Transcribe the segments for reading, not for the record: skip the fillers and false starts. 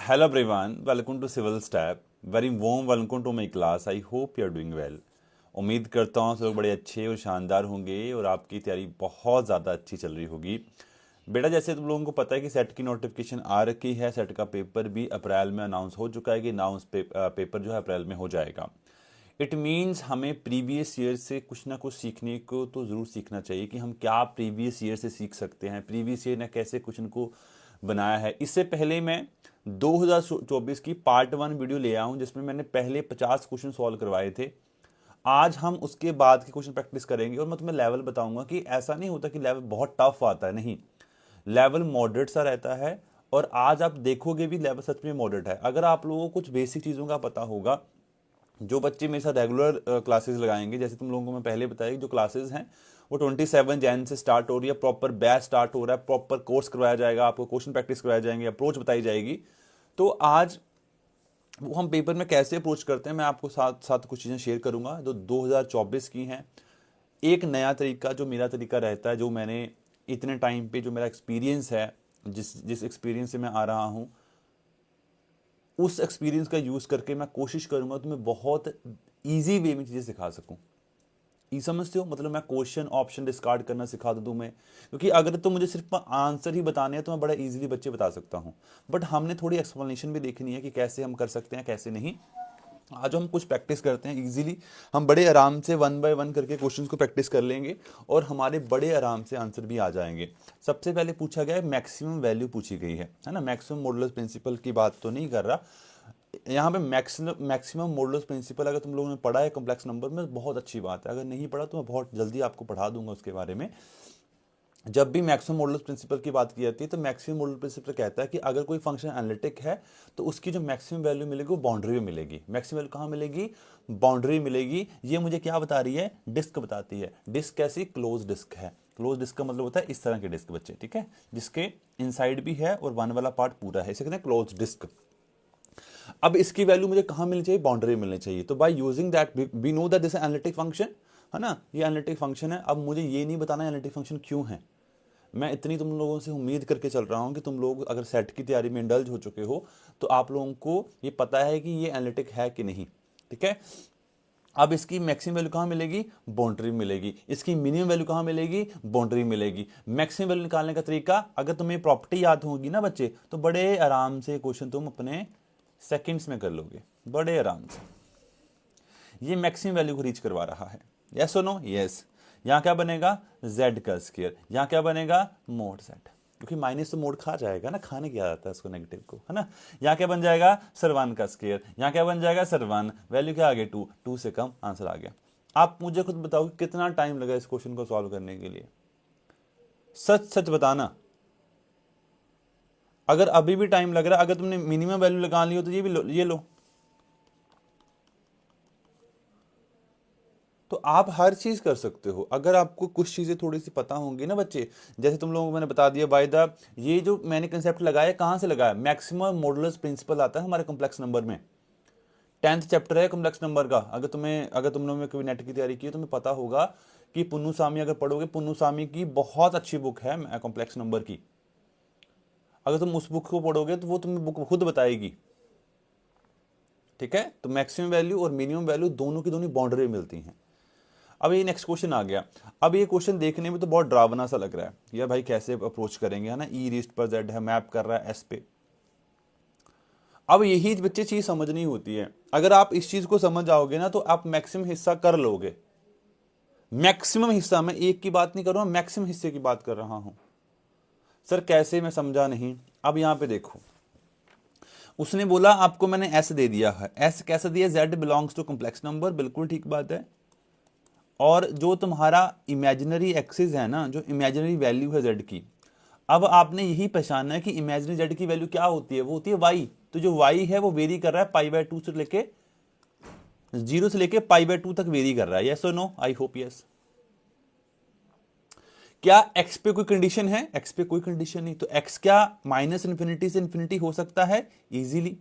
Hello everyone, welcome to Civil Step. Very warm welcome to my class. I hope you are doing well. उम्मीद करता हूँ सब लोग बड़े अच्छे और शानदार होंगे और आपकी तैयारी बहुत ज़्यादा अच्छी चल रही होगी। बेटा जैसे तुम लोगों को पता है कि सेट की नोटिफिकेशन आ रखी है, सेट का पेपर भी अप्रैल में अनाउंस हो चुका है कि पेपर जो है अप्रैल में हो जाएगा। इट मीन्स हमें प्रीवियस ईयर से कुछ ना कुछ सीखने को तो ज़रूर सीखना चाहिए कि हम क्या प्रीवियस ईयर से सीख सकते हैं, प्रीवियस ईयर ने कैसे क्वेश्चन को बनाया है। इससे पहले मैं 2024 की पार्ट 1 वीडियो ले आया हूं जिसमें मैंने पहले 50 क्वेश्चन सॉल्व करवाए थे। आज हम उसके बाद के क्वेश्चन प्रैक्टिस करेंगे और मैं तुम्हें लेवल बताऊंगा कि ऐसा नहीं होता कि लेवल बहुत टफ आता है, नहीं, लेवल मॉडरेट सा रहता है। और आज आप देखोगे भी लेवल सच में मॉडरेट है। अगर आप लोगों को कुछ बेसिक चीज़ों का पता होगा, जो बच्चे मेरे साथ रेगुलर क्लासेस लगाएंगे, जैसे तुम लोगों को मैं पहले बताया जो क्लासेस हैं वो 27 जैन से स्टार्ट हो रही है, प्रॉपर बैच स्टार्ट हो रहा है, प्रॉपर कोर्स करवाया जाएगा, आपको क्वेश्चन प्रैक्टिस करवाया जाएंगे, अप्रोच बताई जाएगी। तो आज वो हम पेपर में कैसे अप्रोच करते हैं मैं आपको साथ साथ कुछ चीज़ें शेयर करूंगा जो 2024 की हैं। एक नया तरीका जो मेरा तरीका रहता है, जो मैंने इतने टाइम पे जो मेरा एक्सपीरियंस है, जिस एक्सपीरियंस से मैं आ रहा हूँ, उस एक्सपीरियंस का यूज़ करके मैं कोशिश करूंगा तुम्हें बहुत ईजी वे में चीज़ें सिखा सकूं। ये समझते हो, मतलब मैं क्वेश्चन ऑप्शन डिस्कार्ड करना सिखा दूं मैं, क्योंकि अगर तो मुझे सिर्फ आंसर ही बताने हैं तो मैं बड़ा इजीली बच्चे बता सकता हूं, बट हमने थोड़ी एक्सप्लेनेशन भी देखनी है कि कैसे हम कर सकते हैं कैसे नहीं। आज हम कुछ प्रैक्टिस करते हैं इजीली, हम बड़े आराम से 1 बाय 1 करके क्वेश्चंस को प्रैक्टिस कर लेंगे और हमारे बड़े आराम से आंसर भी आ जाएंगे। सबसे पहले पूछा गया है मैक्सिमम वैल्यू पूछी गई है ना, मैक्सिमम मॉडुलस प्रिंसिपल की बात तो नहीं कर रहा यहाँ पे। मैक्सिमम मॉडुलस प्रिंसिपल अगर तुम लोगों ने पढ़ा है कॉम्प्लेक्स नंबर में, बहुत अच्छी बात है। अगर नहीं पढ़ा तो मैं बहुत जल्दी आपको पढ़ा दूंगा उसके बारे में। जब भी मैक्सिमम मॉडुलस प्रिंसिपल की बात की जाती है तो मैक्सिमम मॉडुलस प्रिंसिपल कहता है कि अगर कोई फंक्शन एनालिटिक है तो उसकी जो मैक्सिमम वैल्यू मिलेगी वो बाउंड्री में मिलेगी। मैक्सिमम वैल्यू कहाँ मिलेगी? बाउंड्री मिलेगी। ये मुझे क्या बता रही है? डिस्क बताती है। डिस्क कैसी? क्लोज डिस्क है। क्लोज डिस्क का मतलब होता है इस तरह के डिस्क बच्चे, ठीक है, जिसके इनसाइड भी है और वन वाला पार्ट पूरा है, इसे कहते हैं क्लोज डिस्क। अब इसकी वैल्यू मुझे कहां मिलनी चाहिए? बाउंड्री मिलनी चाहिए। तो by using that we know that this analytic function है ना, ये एनालिटिक फंक्शन है। अब मुझे ये नहीं बताना एनालिटिक फंक्शन क्यों है, मैं इतनी तुम लोगों से उम्मीद करके चल रहा हूं कि तुम लोग अगर सेट की तैयारी में इंडल्ज हो चुके हो तो आप लोगों को ये पता है कि ये एनालिटिक है कि नहीं, ठीक है। अब इसकी मैक्सिमम वैल्यू कहां मिलेगी? बाउंड्री मिलेगी। इसकी मिनिमम वैल्यू कहां मिलेगी? बाउंड्री मिलेगी। मैक्सिमम वैल्यू निकालने का तरीका, अगर तुम्हें प्रॉपर्टी याद होगी ना बच्चे, तो बड़े आराम से क्वेश्चन तुम अपने सेकंड्स में कर लोगे, बड़े आराम से। ये मैक्सिमम वैल्यू को रीच करवा रहा है, यस और नो? यस। यहां क्या बनेगा? z का स्क्वायर। यहां क्या बनेगा? मोड z, क्योंकि माइनस तो मोड खा जाएगा ना, खाने क्या आता है उसको, नेगेटिव को, है ना। यहां क्या बन जाएगा? सर 1 का स्क्वायर। यहां क्या बन जाएगा? सर 1, वैल्यू क्या आ गई? 2, 2 से कम, आंसर आ गया। आप मुझे खुद बताओ कितना टाइम लगा इस क्वेश्चन को सॉल्व करने के लिए? सच सच बताना। अगर अभी भी टाइम लग रहा है, अगर तुमने मिनिमम वैल्यू लगा ली हो तो ये भी लो, ये लो। तो आप हर चीज कर सकते हो अगर आपको कुछ चीजें थोड़ी सी पता होंगी ना बच्चे। जैसे तुम लोगों को मैंने बता दिया बाय द, ये जो मैंने कंसेप्ट लगाया कहां से लगाया? मैक्सिमम मॉडुलस प्रिंसिपल आता है हमारे कॉम्प्लेक्स नंबर में, 10th चैप्टर है कॉम्प्लेक्स नंबर का। अगर तुम लोगों ने कभी नेट की तैयारी की है तो तुम्हें पता होगा कि पुन्नुसामी अगर पढ़ोगे, पुन्नुसामी की बहुत अच्छी बुक है कॉम्प्लेक्स नंबर की। अगर तुम उस बुक को पढ़ोगे तो वो तुम्हें बुक खुद बताएगी, ठीक है। तो मैक्सिमम वैल्यू और मिनिमम वैल्यू दोनों की दोनों बाउंड्री मिलती हैं। अब ये नेक्स्ट क्वेश्चन आ गया। अब ये क्वेश्चन देखने में तो बहुत डरावना सा लग रहा है, यार भाई कैसे अप्रोच करेंगे, है ना। ई रेस्ट पर जेड है, मैप कर रहा है एस पे। अब यही बच्चे चीज समझनी होती है। अगर आप इस चीज को समझ जाओगे ना तो आप मैक्सिमम हिस्सा कर लोगे। मैक्सिमम हिस्सा, मैं एक की बात नहीं कर रहा हूं, मैक्सिमम हिस्से की बात कर रहा हूं। सर कैसे? मैं समझा नहीं। अब यहां पे देखो, उसने बोला आपको मैंने एस दे दिया है। एस कैसे दिया? Z belongs to complex number, बिल्कुल ठीक बात है। और जो तुम्हारा इमेजिनरी एक्सिस है ना, जो इमेजिनरी वैल्यू है जेड की, अब आपने यही पहचानना है कि इमेजिनरी जेड की वैल्यू क्या होती है? वो होती है वाई। तो जो वाई है वो वेरी कर रहा है π/2 से लेके 0 से लेके π/2 तक वेरी कर रहा है, यस और नो? I hope yes. क्या एक्स पे कोई कंडीशन है? एक्स पे कोई कंडीशन नहीं। तो एक्स क्या -∞ से इंफिनिटी हो सकता है? इजीली।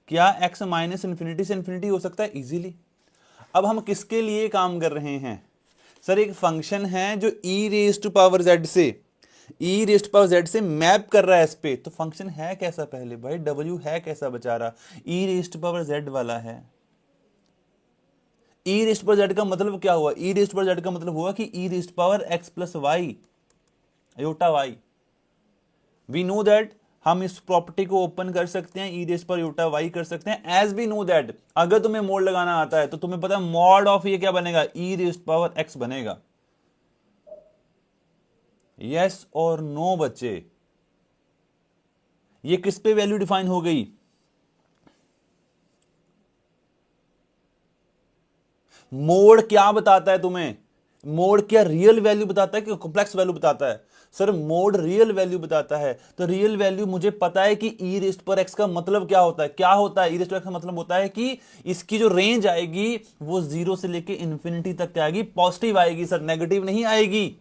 क्या एक्स -∞ से इंफिनिटी हो सकता है? इजीली। अब हम किसके लिए काम कर रहे हैं? सर एक फंक्शन है जो e raise to power z से ई रेस्ट पावर जेड से मैप कर रहा है एस पे, तो फंक्शन है कैसा पहले भाई, डब्ल्यू है कैसा बेचारा, ई रेस्ट पावर जेड वाला है। ई रेस्ट पावर जेड का मतलब क्या हुआ, ई रेस्ट पावर जेड का मतलब हुआ कि e raised power x plus y iota y. We know that, हम इस प्रॉपर्टी को ओपन कर सकते हैं, e raised power iota y कर सकते हैं। एज वी नो दैट, अगर तुम्हें मोड लगाना आता है तो तुम्हें पता है मॉड ऑफ ये क्या बनेगा, ई रेस्ट पावर एक्स बनेगा। यस और नो बच्चे, ये किस पे वैल्यू डिफाइन हो गई, मोड क्या बताता है तुम्हें, मोड क्या रियल वैल्यू बताता है कि कॉम्प्लेक्स वैल्यू बताता है? सर मोड रियल वैल्यू बताता है, तो रियल वैल्यू मुझे पता है कि ई रेस्ट पर एक्स का मतलब क्या होता है, क्या होता है ई रेस्ट पर एक्स का मतलब होता है कि इसकी जो रेंज आएगी वो 0 से लेके इंफिनिटी तक आएगी, पॉजिटिव आएगी सर, नेगेटिव नहीं आएगी।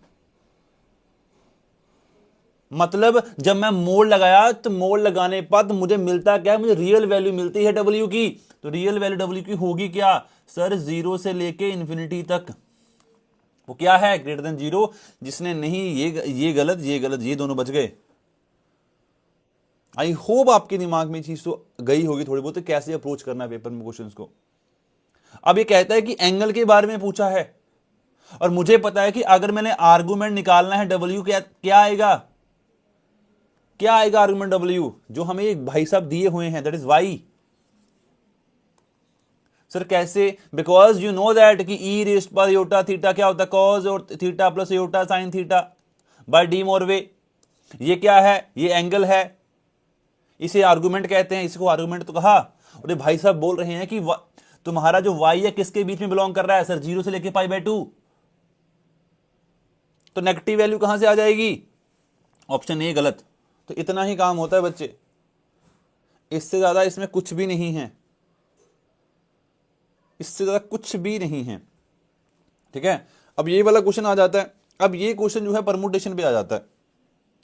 मतलब जब मैं मोड लगाया तो मोड लगाने बाद मुझे मिलता क्या है, मुझे रियल वैल्यू मिलती है डब्ल्यू की, तो रियल वैल्यू डब्ल्यू की होगी क्या सर, 0 से लेके इंफिनिटी तक, वो क्या है ग्रेटर देन 0। जिसने नहीं, ये गलत ये गलत, ये दोनों बच गए। आई होप आपके दिमाग में चीज तो गई होगी थोड़ी बहुत, कैसे अप्रोच करना है पेपर में क्वेश्चंस को। अब ये कहता है कि एंगल के बारे में पूछा है, और मुझे पता है कि अगर मैंने आर्गुमेंट निकालना है डब्ल्यू क्या आएगा, क्या आएगा आर्गुमेंट डब्ल्यू, जो हमें एक भाई साहब दिए हुए हैं, दैट इज वाई। सर कैसे, बिकॉज यू नो दैट कि ई रेस्ट पर योटा थीटा क्या होता है, कॉज और theta plus iota sine theta by De Moivre. ये क्या है, ये एंगल है, इसे आर्गुमेंट कहते हैं, इसको आर्गुमेंट तो कहा। और भाई साहब बोल रहे हैं कि तुम्हारा जो वाई है किसके बीच में बिलोंग कर रहा है सर, 0 से लेके पाई बाय 2, तो नेगेटिव वैल्यू कहां से आ जाएगी, ऑप्शन ए गलत। तो इतना ही काम होता है बच्चे, इससे ज्यादा इसमें कुछ भी नहीं है, इससे ज्यादा कुछ भी नहीं है, ठीक है। अब ये वाला क्वेश्चन आ जाता है, अब ये क्वेश्चन जो है परमुटेशन पे आ जाता है।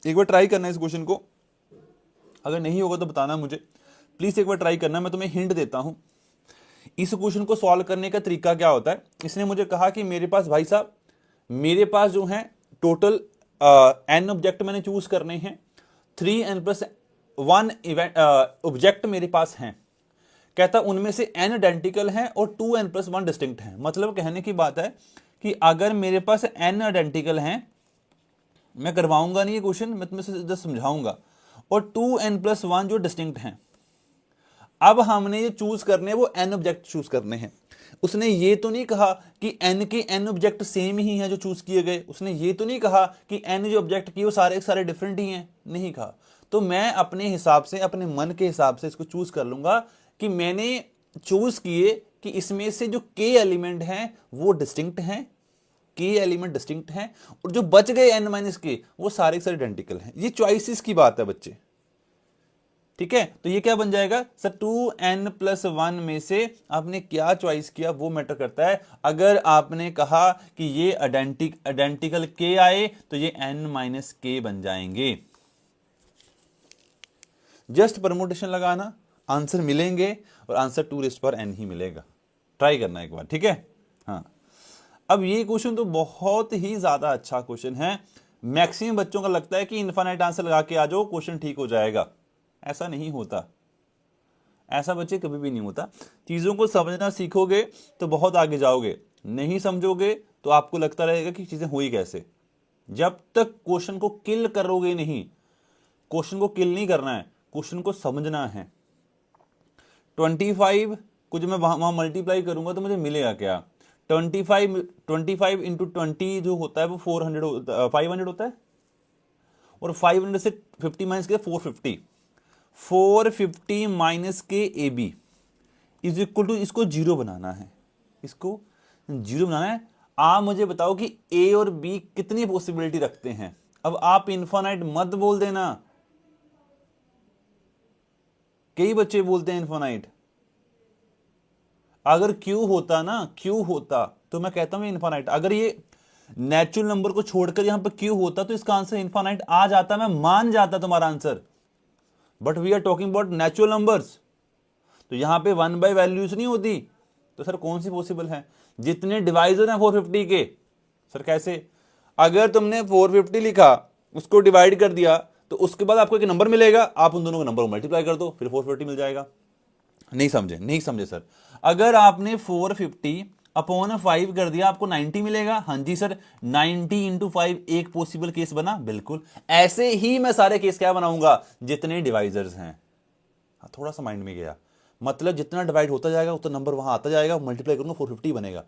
एक बार ट्राई करना है इस क्वेश्चन को, अगर नहीं होगा तो बताना मुझे प्लीज, एक बार ट्राई करना, मैं तुम्हें हिंट देता हूं। इस क्वेश्चन को सॉल्व करने का तरीका क्या होता है, इसने मुझे कहा कि मेरे पास भाई साहब, मेरे पास जो है टोटल एन ऑब्जेक्ट मैंने चूज करने हैं, 3n+1 ऑब्जेक्ट मेरे पास हैं। कहता उनमें से n आइडेंटिकल हैं और 2n+1 डिस्टिंक्ट हैं। मतलब कहने की बात है कि अगर मेरे पास n आइडेंटिकल हैं, मैं करवाऊंगा नहीं ये क्वेश्चन, मैं तुम्हें जस्ट समझाऊंगा, और 2n+1 जो डिस्टिंक्ट हैं। अब हमने ये चूज करने, वो n ऑब्जेक्ट चूज करने हैं। उसने ये तो नहीं कहा कि n के n ऑब्जेक्ट सेम ही हैं जो चूज किए गए, उसने ये तो नहीं कहा कि n जो ऑब्जेक्ट किए वो सारे सारे डिफरेंट ही हैं, नहीं कहा। तो मैं अपने हिसाब से, अपने मन के हिसाब से इसको चूज कर लूंगा कि मैंने चूज किए कि इसमें से जो k एलिमेंट हैं वो डिस्टिंक्ट हैं, k एलिमेंट डिस्टिंक्ट हैं, और जो बच गए n - k वो सारे सारे आइडेंटिकल हैं। ये चॉइसेस की बात है बच्चे, ठीक है। तो ये क्या बन जाएगा सर, 2n+1 में से आपने क्या चॉइस किया वो मैटर करता है। अगर आपने कहा कि ये आइडेंटिकल k आए तो ये n - k बन जाएंगे। जस्ट परमुटेशन लगाना, आंसर मिलेंगे, और आंसर 2n ही मिलेगा। ट्राई करना एक बार, ठीक है। हाँ, अब ये क्वेश्चन तो बहुत ही ज्यादा अच्छा क्वेश्चन है। मैक्सिमम बच्चों का लगता है कि इनफाइनाइट आंसर लगा के आ जाओ क्वेश्चन ठीक हो जाएगा, ऐसा नहीं होता, ऐसा बच्चे कभी भी नहीं होता। चीजों को समझना सीखोगे तो बहुत आगे जाओगे, नहीं समझोगे तो आपको लगता रहेगा कि चीजें हुई कैसे। जब तक क्वेश्चन को किल करोगे नहीं, क्वेश्चन को किल नहीं करना है, क्वेश्चन को समझना है। 25 को जब मैं वहां मल्टीप्लाई करूंगा तो मुझे मिलेगा क्या, 25 इंटू 20 जो होता है वो 500 होता है, और 500 से 50 माइनस के 450, 450 माइनस के A B is equal to, इसको जीरो बनाना है, इसको जीरो बनाना है। आप मुझे बताओ कि ए और बी कितनी पॉसिबिलिटी रखते हैं। अब आप इनफाइनाइट मत बोल देना, कई बच्चे बोलते हैं इनफाइनाइट। अगर क्यू होता ना, क्यू होता तो मैं कहता हूं इनफाइनाइट। अगर ये नेचुरल नंबर को छोड़कर यहां पर क्यू होता तो इसका आंसर इनफाइनाइट आ जाता, मैं मान जाता तुम्हारा answer. But we are talking about natural numbers, तो यहां पे 1 बाय वैल्यूज नहीं होती, तो सर कौन सी पॉसिबल है। जितने डिवाइजर हैं 450 के, सर कैसे, अगर तुमने 450 लिखा उसको डिवाइड कर दिया तो उसके बाद आपको एक नंबर मिलेगा, आप उन दोनों का नंबर मल्टीप्लाई कर दो, फिर 450 मिल जाएगा। नहीं समझे? नहीं समझे सर? अगर आपने 450 अपॉन 5 कर दिया आपको 90 मिलेगा। हाँ जी सर, 90 इंटू 5 एक पॉसिबल केस बना, बिल्कुल ऐसे ही मैं सारे केस क्या बनाऊंगा जितने डिवाइजर्स हैं। थोड़ा सा माइंड में गया, मतलब जितना डिवाइड होता जाएगा उतना नंबर वहां आता जाएगा, मल्टीप्लाई करूंगा 450 बनेगा।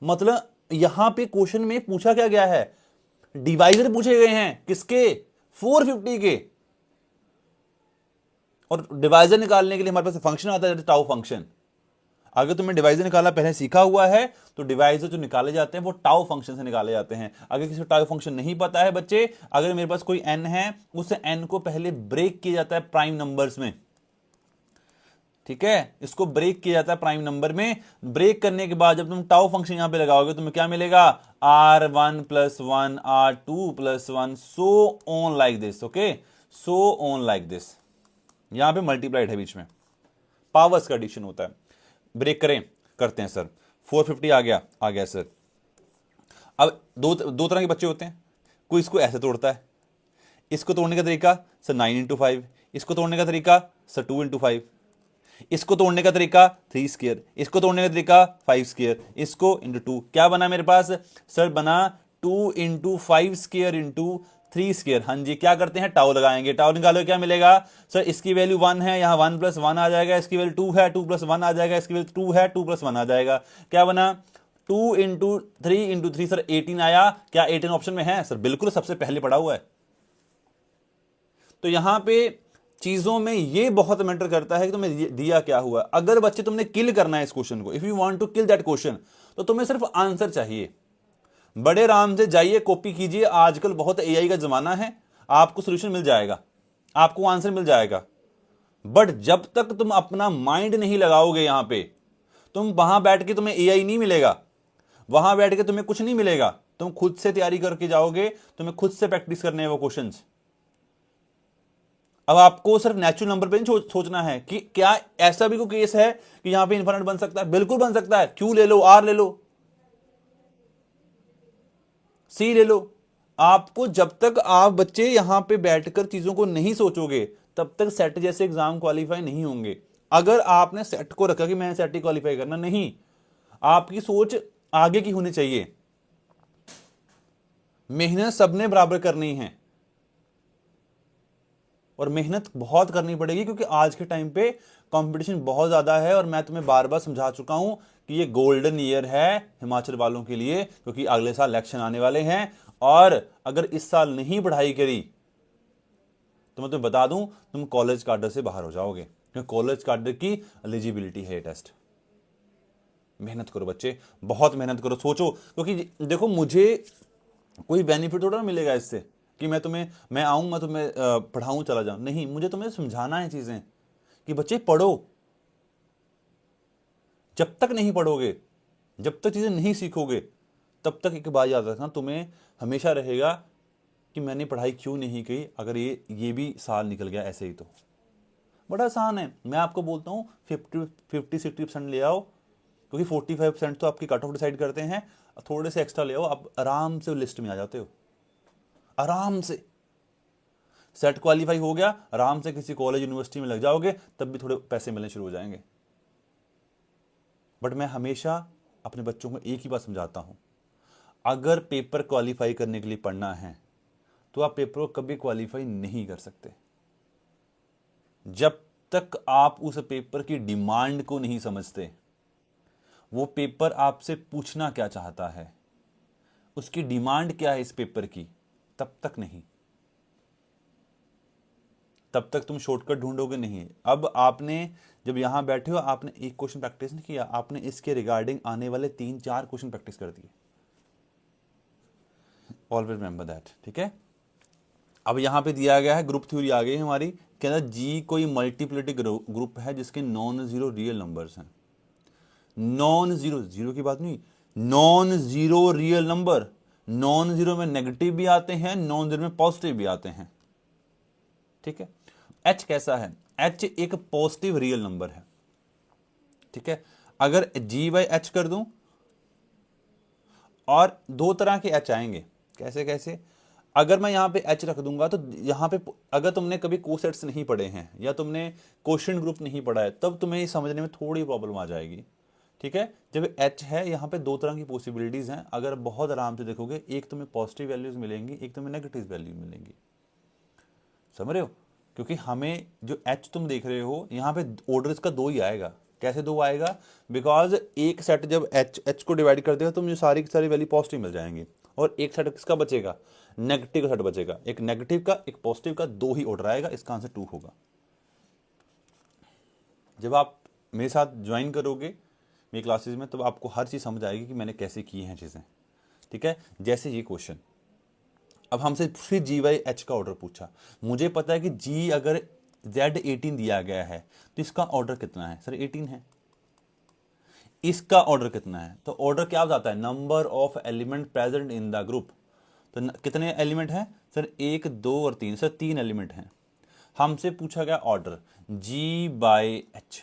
मतलब यहां पे क्वेश्चन में पूछा क्या गया है, डिवाइजर पूछे गए हैं किसके, 450 के। और डिवाइजर निकालने के लिए हमारे पास फंक्शन आता है टाउ फंक्शन। अगर तुमने डिवाइजर निकाला पहले सीखा हुआ है तो डिवाइजर जो निकाले जाते हैं वो टाउ फंक्शन से निकाले जाते हैं। अगर किसी को टाउ फंक्शन नहीं पता है बच्चे, अगर मेरे पास कोई एन है उस एन को पहले ब्रेक किया जाता है प्राइम नंबर्स में, ठीक है, इसको ब्रेक किया जाता है प्राइम नंबर में। ब्रेक करने के बाद जब तुम टाउ फंक्शन यहां पे लगाओगे तुम्हें क्या मिलेगा, R1 + 1 R2 + 1 so on like this. Okay, so on like this, यहां पे मल्टीप्लाइड है बीच में, पावर्स का एडिशन होता है। ब्रेक करें, करते हैं सर। 450 आ गया सर। अब दो तरह के बच्चे होते हैं, कोई इसको ऐसे तोड़ता है, इसको तोड़ने का तरीका सर 9 इंटू 5, इसको तोड़ने का तरीका सर 2 इंटू 5, इसको तोड़ने का तरीका 3 स्क्वायर, इसको तोड़ने का तरीका 5 स्क्वायर, इसको इंटू 2। क्या बना मेरे पास सर, बना 2 इंटू 5 स्क्वायर इंटू 3 स्क्वायर। हाँ जी, क्या करते हैं, टाउ लगाएंगे, टाउ निकालो क्या मिलेगा सर, इसकी वैल्यू 1 है, यहां 1 + 1 आ जाएगा, इसकी वैल्यू 2 है, 2 + 1 आ जाएगा, इसकी वैल्यू 2 है, 2 + 1 आ जाएगा। क्या बना 2 इंटू 3 इंटू 3 सर 18 आया। क्या 18 ऑप्शन में है सर, बिल्कुल सबसे पहले पड़ा हुआ है। तो यहां पे चीजों में ये बहुत मैटर करता है कि तुम्हें दिया क्या हुआ। अगर बच्चे तुमने किल करना है इस क्वेश्चन को, if you want to kill that question, तो तुम्हें सिर्फ आंसर चाहिए। बड़े आराम से जाइए, कॉपी कीजिए, आजकल बहुत एआई का जमाना है, आपको सॉल्यूशन मिल जाएगा, आपको आंसर मिल जाएगा। बट जब तक तुम अपना माइंड नहीं लगाओगे यहां पे, तुम वहां बैठ के तुम्हें एआई नहीं मिलेगा, वहां बैठ के तुम्हें कुछ नहीं मिलेगा। तुम खुद से तैयारी करके जाओगे, तुम्हें खुद से प्रैक्टिस करने हैं वो क्वेश्चंस। अब आपको सिर्फ नेचुरल नंबर पे नहीं सोचना है कि क्या ऐसा भी कोई केस है कि यहां पे इन्फिनिट बन सकता है, बिल्कुल बन सकता है। क्यू ले लो, आर ले लो, सी ले लो। आपको जब तक आप बच्चे यहां पे बैठकर चीजों को नहीं सोचोगे तब तक सेट जैसे एग्जाम क्वालिफाई नहीं होंगे। अगर आपने सेट को रखा कि मैं सेट ही क्वालिफाई करना, नहीं, आपकी सोच आगे की होनी चाहिए। मेहनत सबने बराबर करनी है और मेहनत बहुत करनी पड़ेगी, क्योंकि आज के टाइम पे कंपटीशन बहुत ज्यादा है। और मैं तुम्हें बार बार समझा चुका हूं कि ये गोल्डन ईयर है हिमाचल वालों के लिए, क्योंकि अगले साल इलेक्शन आने वाले हैं। और अगर इस साल नहीं पढ़ाई करी तो मैं तुम्हें बता दूं, तुम कॉलेज कार्डर से बाहर हो जाओगे, क्योंकि कॉलेज कार्डर की एलिजिबिलिटी है टेस्ट। मेहनत करो बच्चे, बहुत मेहनत करो, सोचो, क्योंकि देखो मुझे कोई बेनिफिट थोड़ा मिलेगा इससे कि मैं आऊं, मैं तुम्हें पढ़ाऊं, चला जाऊं, नहीं, मुझे तुम्हें समझाना है चीजें कि बच्चे पढ़ो। जब तक नहीं पढ़ोगे, जब तक चीजें नहीं सीखोगे, तब तक एक बात याद रखना, तुम्हें हमेशा रहेगा कि मैंने पढ़ाई क्यों नहीं की। अगर ये भी साल निकल गया ऐसे ही तो बड़ा आसान है। मैं आपको बोलता हूं 50-60% ले आओ, क्योंकि 45% तो आपकी कट ऑफ डिसाइड करते हैं, थोड़े से एक्स्ट्रा ले आओ, आप आराम से लिस्ट में आ जाते हो। आराम से सेट क्वालिफाई हो गया, आराम से किसी कॉलेज यूनिवर्सिटी में लग जाओगे, तब भी थोड़े पैसे मिलने शुरू हो जाएंगे। बट मैं हमेशा अपने बच्चों को एक ही बात समझाता हूं, अगर पेपर क्वालिफाई करने के लिए पढ़ना है तो आप पेपर को कभी क्वालिफाई नहीं कर सकते जब तक आप उस पेपर की डिमांड को नहीं समझते। वो पेपर आपसे पूछना क्या चाहता है, उसकी डिमांड क्या है इस पेपर की, तब तक नहीं, तब तक तुम शॉर्टकट ढूंढोगे नहीं। अब आपने जब यहां बैठे हो, आपने एक क्वेश्चन प्रैक्टिस नहीं किया, आपने इसके रिगार्डिंग आने वाले 3-4 क्वेश्चन प्रैक्टिस कर दिए। ऑलवेज रिमेंबर दैट, ठीक है। अब यहां पे दिया गया है, ग्रुप थ्योरी आ गई हमारी, कहता जी कोई मल्टीप्लिटी ग्रुप है जिसके नॉन जीरो रियल नंबर्स हैं। नॉन जीरो, जीरो की बात नहीं, non zero real number. Non zero में नेगेटिव भी आते हैं, नॉन जीरो में पॉजिटिव भी आते हैं, ठीक है। एच कैसा है, एच एक पॉजिटिव रियल नंबर है, ठीक है। अगर जी बाई एच कर दूं, और दो तरह के एच आएंगे, कैसे कैसे, अगर मैं यहाँ पे h रख दूंगा तो यहाँ पे अगर तुमने कभी कोसेट्स नहीं पढ़े हैं या तुमने क्वोशिएंट ग्रुप नहीं पढ़ा है तब तुम्हें ये समझने में थोड़ी प्रॉब्लम आ जाएगी। ठीक है, जब h है यहाँ पे दो तरह की पॉसिबिलिटीज हैं, अगर बहुत आराम से देखोगे एक तुम्हें पॉजिटिव वैल्यूज मिलेंगी, एक तुम्हें नेगेटिव वैल्यू मिलेंगी। समझ रहे हो? क्योंकि हमें जो h तुम देख रहे हो यहाँ पे ऑर्डर इसका दो ही आएगा। कैसे दो आएगा? बिकॉज एक सेट जब h को डिवाइड कर देगा तो मुझे सारी की सारी वैल्यू पॉजिटिव मिल जाएंगी, और एक सेट किसका बचेगा? नेगेटिव का सेट बचेगा। एक नेगेटिव का एक पॉजिटिव का, दो ही ऑर्डर आएगा। इसका आंसर 2 होगा। जब आप मेरे साथ ज्वाइन करोगे मेरी क्लासेस में, तब आपको हर चीज़ समझ आएगी कि मैंने कैसे की हैं चीज़ें। ठीक है, जैसे ये क्वेश्चन, अब हमसे फिर GY-H का ऑर्डर पूछा। मुझे पता है कि G अगर Z18 दिया गया है तो इसका ऑर्डर कितना है? सर 18 है। इसका ऑर्डर कितना है? तो ऑर्डर क्या बताता है? Number of element present in the group. तो कितने एलिमेंट हैं सर? 1, 2 और 3। सर 3 एलिमेंट हैं। हमसे पूछा गया ऑर्डर G/H।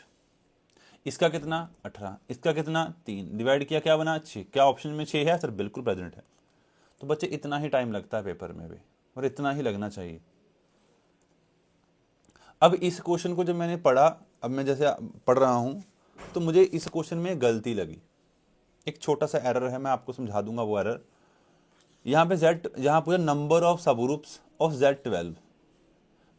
इसका कितना? 18। इसका कितना? 3। डिवाइड किया, क्या बना? 6। क्या ऑप्शन में 6 है? सर बिल्कुल प्रेजेंट है। तो बच्चे इतना ही टाइम लगता है पेपर में भी, और इतना ही लगना चाहिए। अब इस क्वेश्चन को जब मैंने पढ़ा, अब मैं जैसे पढ़ रहा हूं तो मुझे इस क्वेश्चन में गलती लगी। एक छोटा सा एरर है, मैं आपको समझा दूंगा वो एरर। यहाँ पे Z, यहाँ पूरा number of subgroups of Z12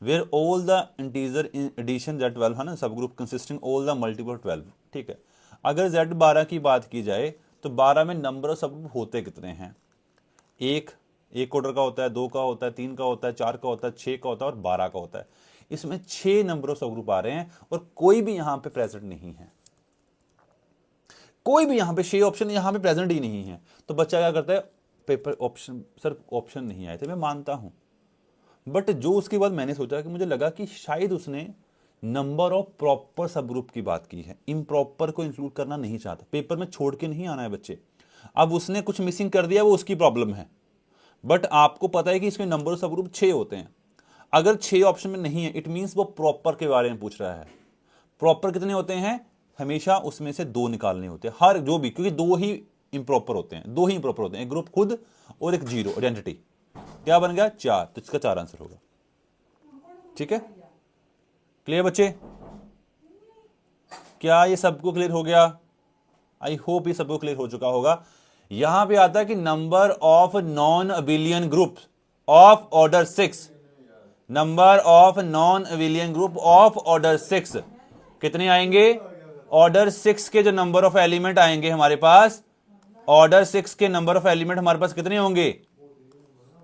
where all the integer in addition Z12 है ना, subgroup consisting all the multiple 12। ठीक है, अगर Z12 की बात की जाए तो 12 में नंबर ऑफ सबग्रुप होते कितने हैं? एक ऑर्डर का होता है, 2 का होता है, 3 का होता है, 4 का होता है, 6 का होता है और 12 का होता है। इसमें 6 नंबर ऑफ सबग्रुप आ रहे हैं और कोई भी यहां पे प्रेजेंट नहीं है। कोई भी यहां पे 6 ऑप्शन यहां पे प्रेजेंट ही नहीं है। तो बच्चा क्या करता है? पेपर ऑप्शन, सर ऑप्शन नहीं आए थे, मैं मानता हूं, बट जो उसके बाद मैंने सोचा कि मुझे लगा कि शायद उसने नंबर ऑफ प्रॉपर सबग्रुप की बात की है, इम्प्रॉपर को इंक्लूड करना नहीं चाहता। पेपर में छोड़ के नहीं आना है बच्चे। अब उसने कुछ मिसिंग कर दिया, वो उसकी प्रॉब्लम है, बट आपको पता है कि इसमें नंबर ऑफ सबग्रुप 6 होते हैं। अगर 6 ऑप्शन में नहीं है, इट मींस वो प्रॉपर के बारे में पूछ रहा है। प्रॉपर कितने होते हैं? हमेशा उसमें से 2 निकालने होते हैं, हर जो भी, क्योंकि 2 ही इम्प्रॉपर होते हैं, 2 ही इम्प्रॉपर होते हैं, एक ग्रुप खुद और एक जीरो आइडेंटिटी। क्या बन गया? 4। तो इसका 4 आंसर होगा। ठीक है, क्लियर बच्चे? क्या ये सबको क्लियर हो गया? आई होप ये सबको क्लियर हो चुका होगा। यहां पे आता है कि number of non abelian group of order 6, number of non abelian group of order 6 कितने आएंगे? ऑर्डर 6 के जो नंबर ऑफ एलिमेंट आएंगे हमारे पास, ऑर्डर 6 के नंबर ऑफ एलिमेंट हमारे पास कितने होंगे?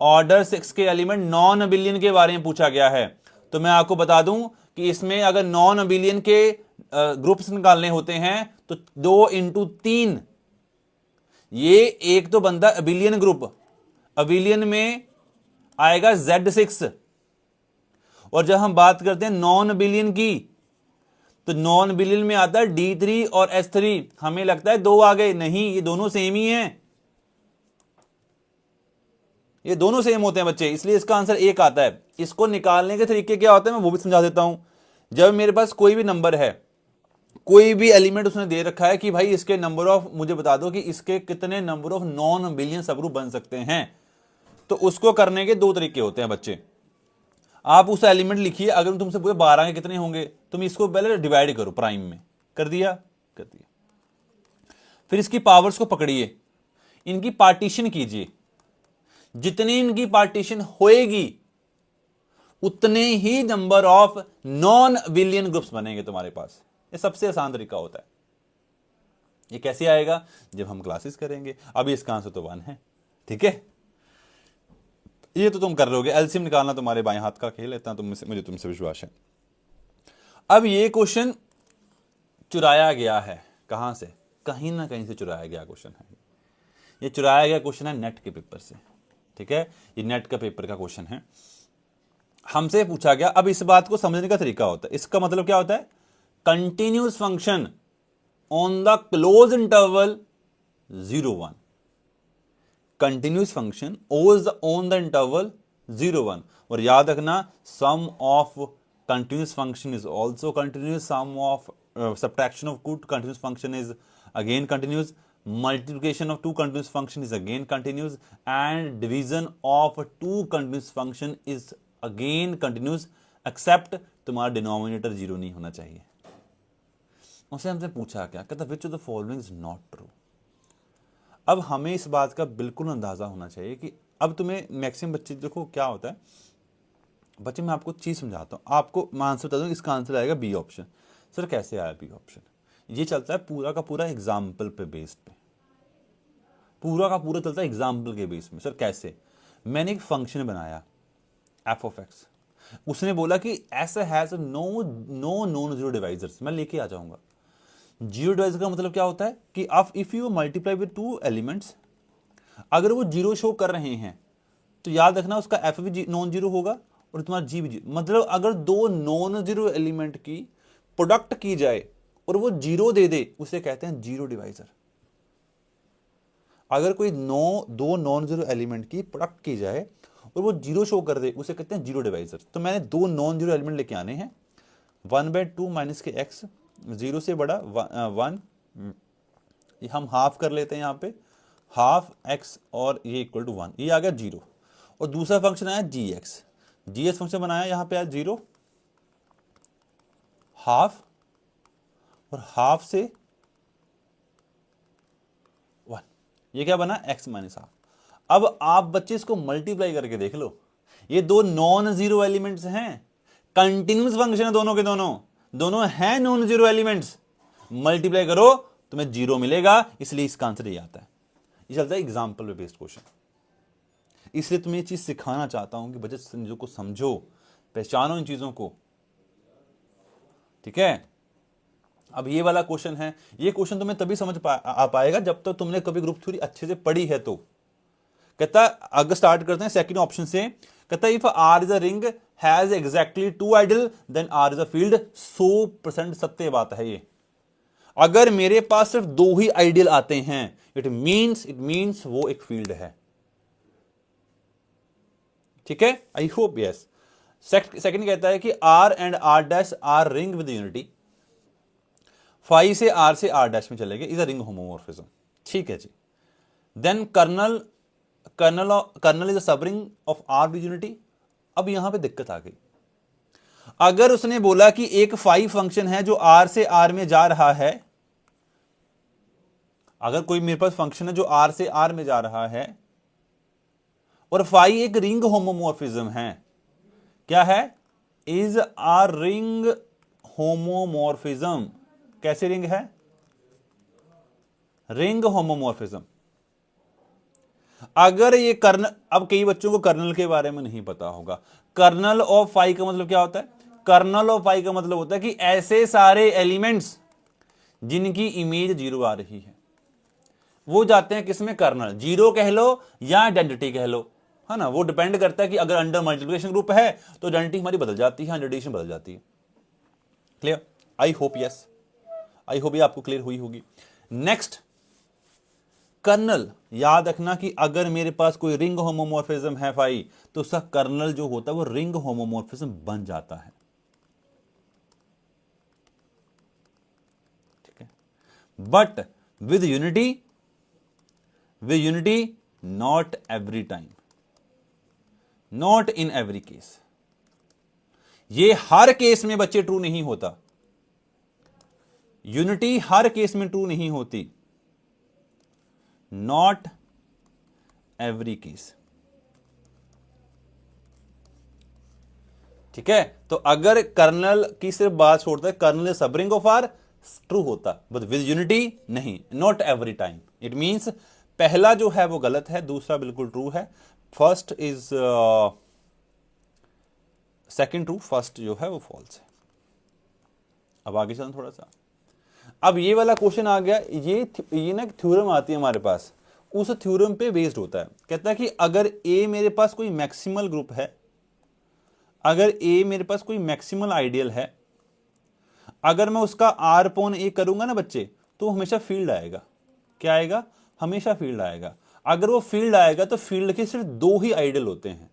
ऑर्डर 6 के एलिमेंट नॉन अबिलियन के बारे में पूछा गया है। तो मैं आपको बता दूं कि इसमें अगर नॉन अबिलियन के ग्रुप्स निकालने होते हैं तो 2 × 3, ये एक तो बनता अबिलियन ग्रुप, अबिलियन में आएगा Z6। और जब हम बात करते हैं नॉन अबिलियन की, तो नॉन अबिलियन में आता है D3 और S3। हमें लगता है 2 आ गए, नहीं, ये दोनों सेम ही हैं, ये दोनों सेम होते हैं बच्चे, इसलिए इसका आंसर 1 आता है। इसको निकालने के तरीके क्या होते हैं मैं वो भी समझा देता हूं। जब मेरे पास कोई भी नंबर है, कोई भी एलिमेंट उसने दे रखा है कि भाई इसके नंबर ऑफ, मुझे बता दो कि इसके कितने number of non abelian subgroup बन सकते हैं, तो उसको करने के 2 तरीके होते हैं बच्चे। आप उस एलिमेंट लिखिए, अगर तुमसे पूरे 12 के कितने होंगे, तुम इसको पहले डिवाइड करो प्राइम में, कर दिया, कर दिया। फिर इसकी पावर्स को पकड़िए, इनकी पार्टीशन कीजिए, जितनी इनकी पार्टीशन होएगी उतने ही number of non abelian groups बनेंगे तुम्हारे पास। ये सबसे आसान तरीका होता है। ये कैसे आएगा? जब हम क्लासेस करेंगे। अभी इसका आंसर तो 1 है। ठीक है, ये तो तुम कर लोगे, एलसीएम निकालना तुम्हारे बाएं हाथ का खेल है, इतना मुझे तुमसे विश्वास है। अब ये क्वेश्चन चुराया गया है, कहां से? कहीं ना कहीं से चुराया गया क्वेश्चन है। ये चुराया गया क्वेश्चन है नेट के पेपर से। ठीक है, ये नेट का पेपर का क्वेश्चन है, हमसे पूछा गया। अब इस बात को समझने का तरीका होता है, इसका मतलब क्या होता है? Continuous function on the close interval 0, 1, continuous function on the interval 0, 1। और याद रखना, sum of continuous function is also continuous, sum of subtraction of good continuous function is again continuous, multiplication of two continuous function is again continuous and division of two continuous function is again continuous except तुम्हारा denominator zero नहीं होना चाहिए। उसने हमसे पूछा क्या, कहता which of the following is not true. अब हमें इस बात का बिल्कुल अंदाजा होना चाहिए कि अब तुम्हें मैक्सिमम बच्चे देखो क्या होता है, बच्चे मैं आपको चीज समझाता हूँ, आपको मैं आंसर बता दूँ, इसका आंसर आएगा बी ऑप्शन। सर कैसे आया बी ऑप्शन? ये चलता है पूरा का पूरा एग्जाम्पल पे बेस्ड पे, पूरा का पूरा चलता है एग्जाम्पल के बेस में। सर कैसे? मैंने एक फंक्शन बनाया एफ ऑफ एक्स, उसने बोला कि ऐसा has no non zero divisors, मैं लेके आ जाऊंगा। जीरो डिवाइजर का मतलब क्या होता है कि if you multiply with two elements, अगर वो जीरो शो कर रहे हैं तो याद रखना उसका एफ भी नॉन जीरो होगा और तुम्हारा जी भी जीरो। मतलब अगर दो नॉन जीरो एलिमेंट की प्रोडक्ट की जाए और वो जीरो दे दे, उसे कहते हैं जीरो डिवाइजर। अगर कोई दो नॉन जीरो एलिमेंट की प्रोडक्ट की जाए और वो जीरो शो कर दे, उसे कहते हैं जीरो डिवाइजर। तो मैंने दो नॉन जीरो एलिमेंट लेके आने हैं, 1/2 माइनस के एक्स, जीरो से बड़ा 1, हम हाफ कर लेते हैं, यहाँ पे हाफ एक्स और ये इक्वल टू 1, ये आ गया जीरो। और दूसरा फंक्शन आया जी एक्स, फंक्शन बनाया, यहाँ पे आया जीरो, हाफ और हाफ से 1, ये क्या बना एक्स माइनस हाफ। अब आप बच्चे इसको मल्टीप्लाई करके देख लो, ये दो नॉन जीरो एलिमेंट्स हैं, कंटिन्यूस फंक्शन है दोनों के दोनों हैं नॉन जीरो एलिमेंट्स, मल्टीप्लाई करो तुम्हें जीरो मिलेगा, इसलिए इसका आंसर ये आता है। ये चलता है एग्जाम्पल बेस्ड क्वेश्चन। इसलिए तुम्हें ये चीज सिखाना चाहता हूं कि बच्चे चीजों को समझो, पहचानो इन चीजों को, ठीक है। अब ये वाला क्वेश्चन है, ये क्वेश्चन तुम्हें तभी समझ आ पाएगा जब तक तो तुमने कभी ग्रुप थ्योरी अच्छे से पढ़ी है। तो कहता अगर स्टार्ट करते हैं सेकंड ऑप्शन से, कहता if R is a ring has exactly two ideal then R is a field. 100% सत्य बात है ये। अगर मेरे पास सिर्फ दो ही आइडियल आते हैं, इट मीन्स वो एक फील्ड है, ठीक है। I hope yes. सेकंड कहता है कि R and R dash R ring with unity, phi से आर डैश में चलेंगे, इज अ रिंग होमोमॉर्फिज्म, ठीक है जी। Then kernel is a sub ring of R with unity. अब यहां पे दिक्कत आ गई, अगर उसने बोला कि एक फाई फंक्शन है जो आर से आर में जा रहा है, अगर कोई मेरे पास फंक्शन है जो आर से आर में जा रहा है और फाई एक रिंग होमोमॉर्फिज्म है, क्या है? Is a ring homomorphism. कैसे रिंग है? Ring homomorphism. अगर ये कर्नल, अब कई बच्चों को कर्नल के बारे में नहीं पता होगा, कर्नल ऑफ फाई का मतलब क्या होता है? कर्नल ऑफ फाई का मतलब होता है कि ऐसे सारे एलिमेंट्स जिनकी इमेज जीरो आ रही है वो जाते हैं किसमें? कर्नल। जीरो कह लो या आइडेंटिटी कह लो, है ना, वो डिपेंड करता है कि अगर अंडर मल्टीप्लिकेशन ग्रुप है तो आइडेंटिटी हमारी बदल जाती है, अंडर एडिशन बदल जाती है। Clear? I hope yes, I hope ये आपको क्लियर हुई होगी। नेक्स्ट कर्नल, याद रखना कि अगर मेरे पास कोई रिंग होमोमॉर्फिज्म है फाई, तो उसका कर्नल जो होता है वो रिंग होमोमॉर्फिज्म बन जाता है, ठीक है। But with unity not every time, not in every case. ये हर केस में बच्चे ट्रू नहीं होता, यूनिटी हर केस में ट्रू नहीं होती, नॉट एवरी केस, ठीक है। तो अगर कर्नल की सिर्फ बात छोड़ता है, कर्नल सब रिंग ऑफ आर, ट्रू होता, बट विद यूनिटी नहीं, not every time. It means पहला जो है वो गलत है, दूसरा बिल्कुल ट्रू है। First is second true, first जो है वो फॉल्स है। अब आगे चलें थोड़ा सा। अब ये वाला क्वेश्चन आ गया, ये ना थ्योरम आती है हमारे पास, उस थ्योरम पे बेस्ड होता है। कहता है कि अगर ए मेरे पास कोई मैक्सिमल ग्रुप है, अगर ए मेरे पास कोई मैक्सिमल आइडियल है, अगर मैं उसका आर अपॉन ए करूंगा ना बच्चे, तो हमेशा फील्ड आएगा। क्या आएगा? हमेशा फील्ड आएगा। अगर वो फील्ड आएगा तो फील्ड के सिर्फ दो ही आइडियल होते हैं,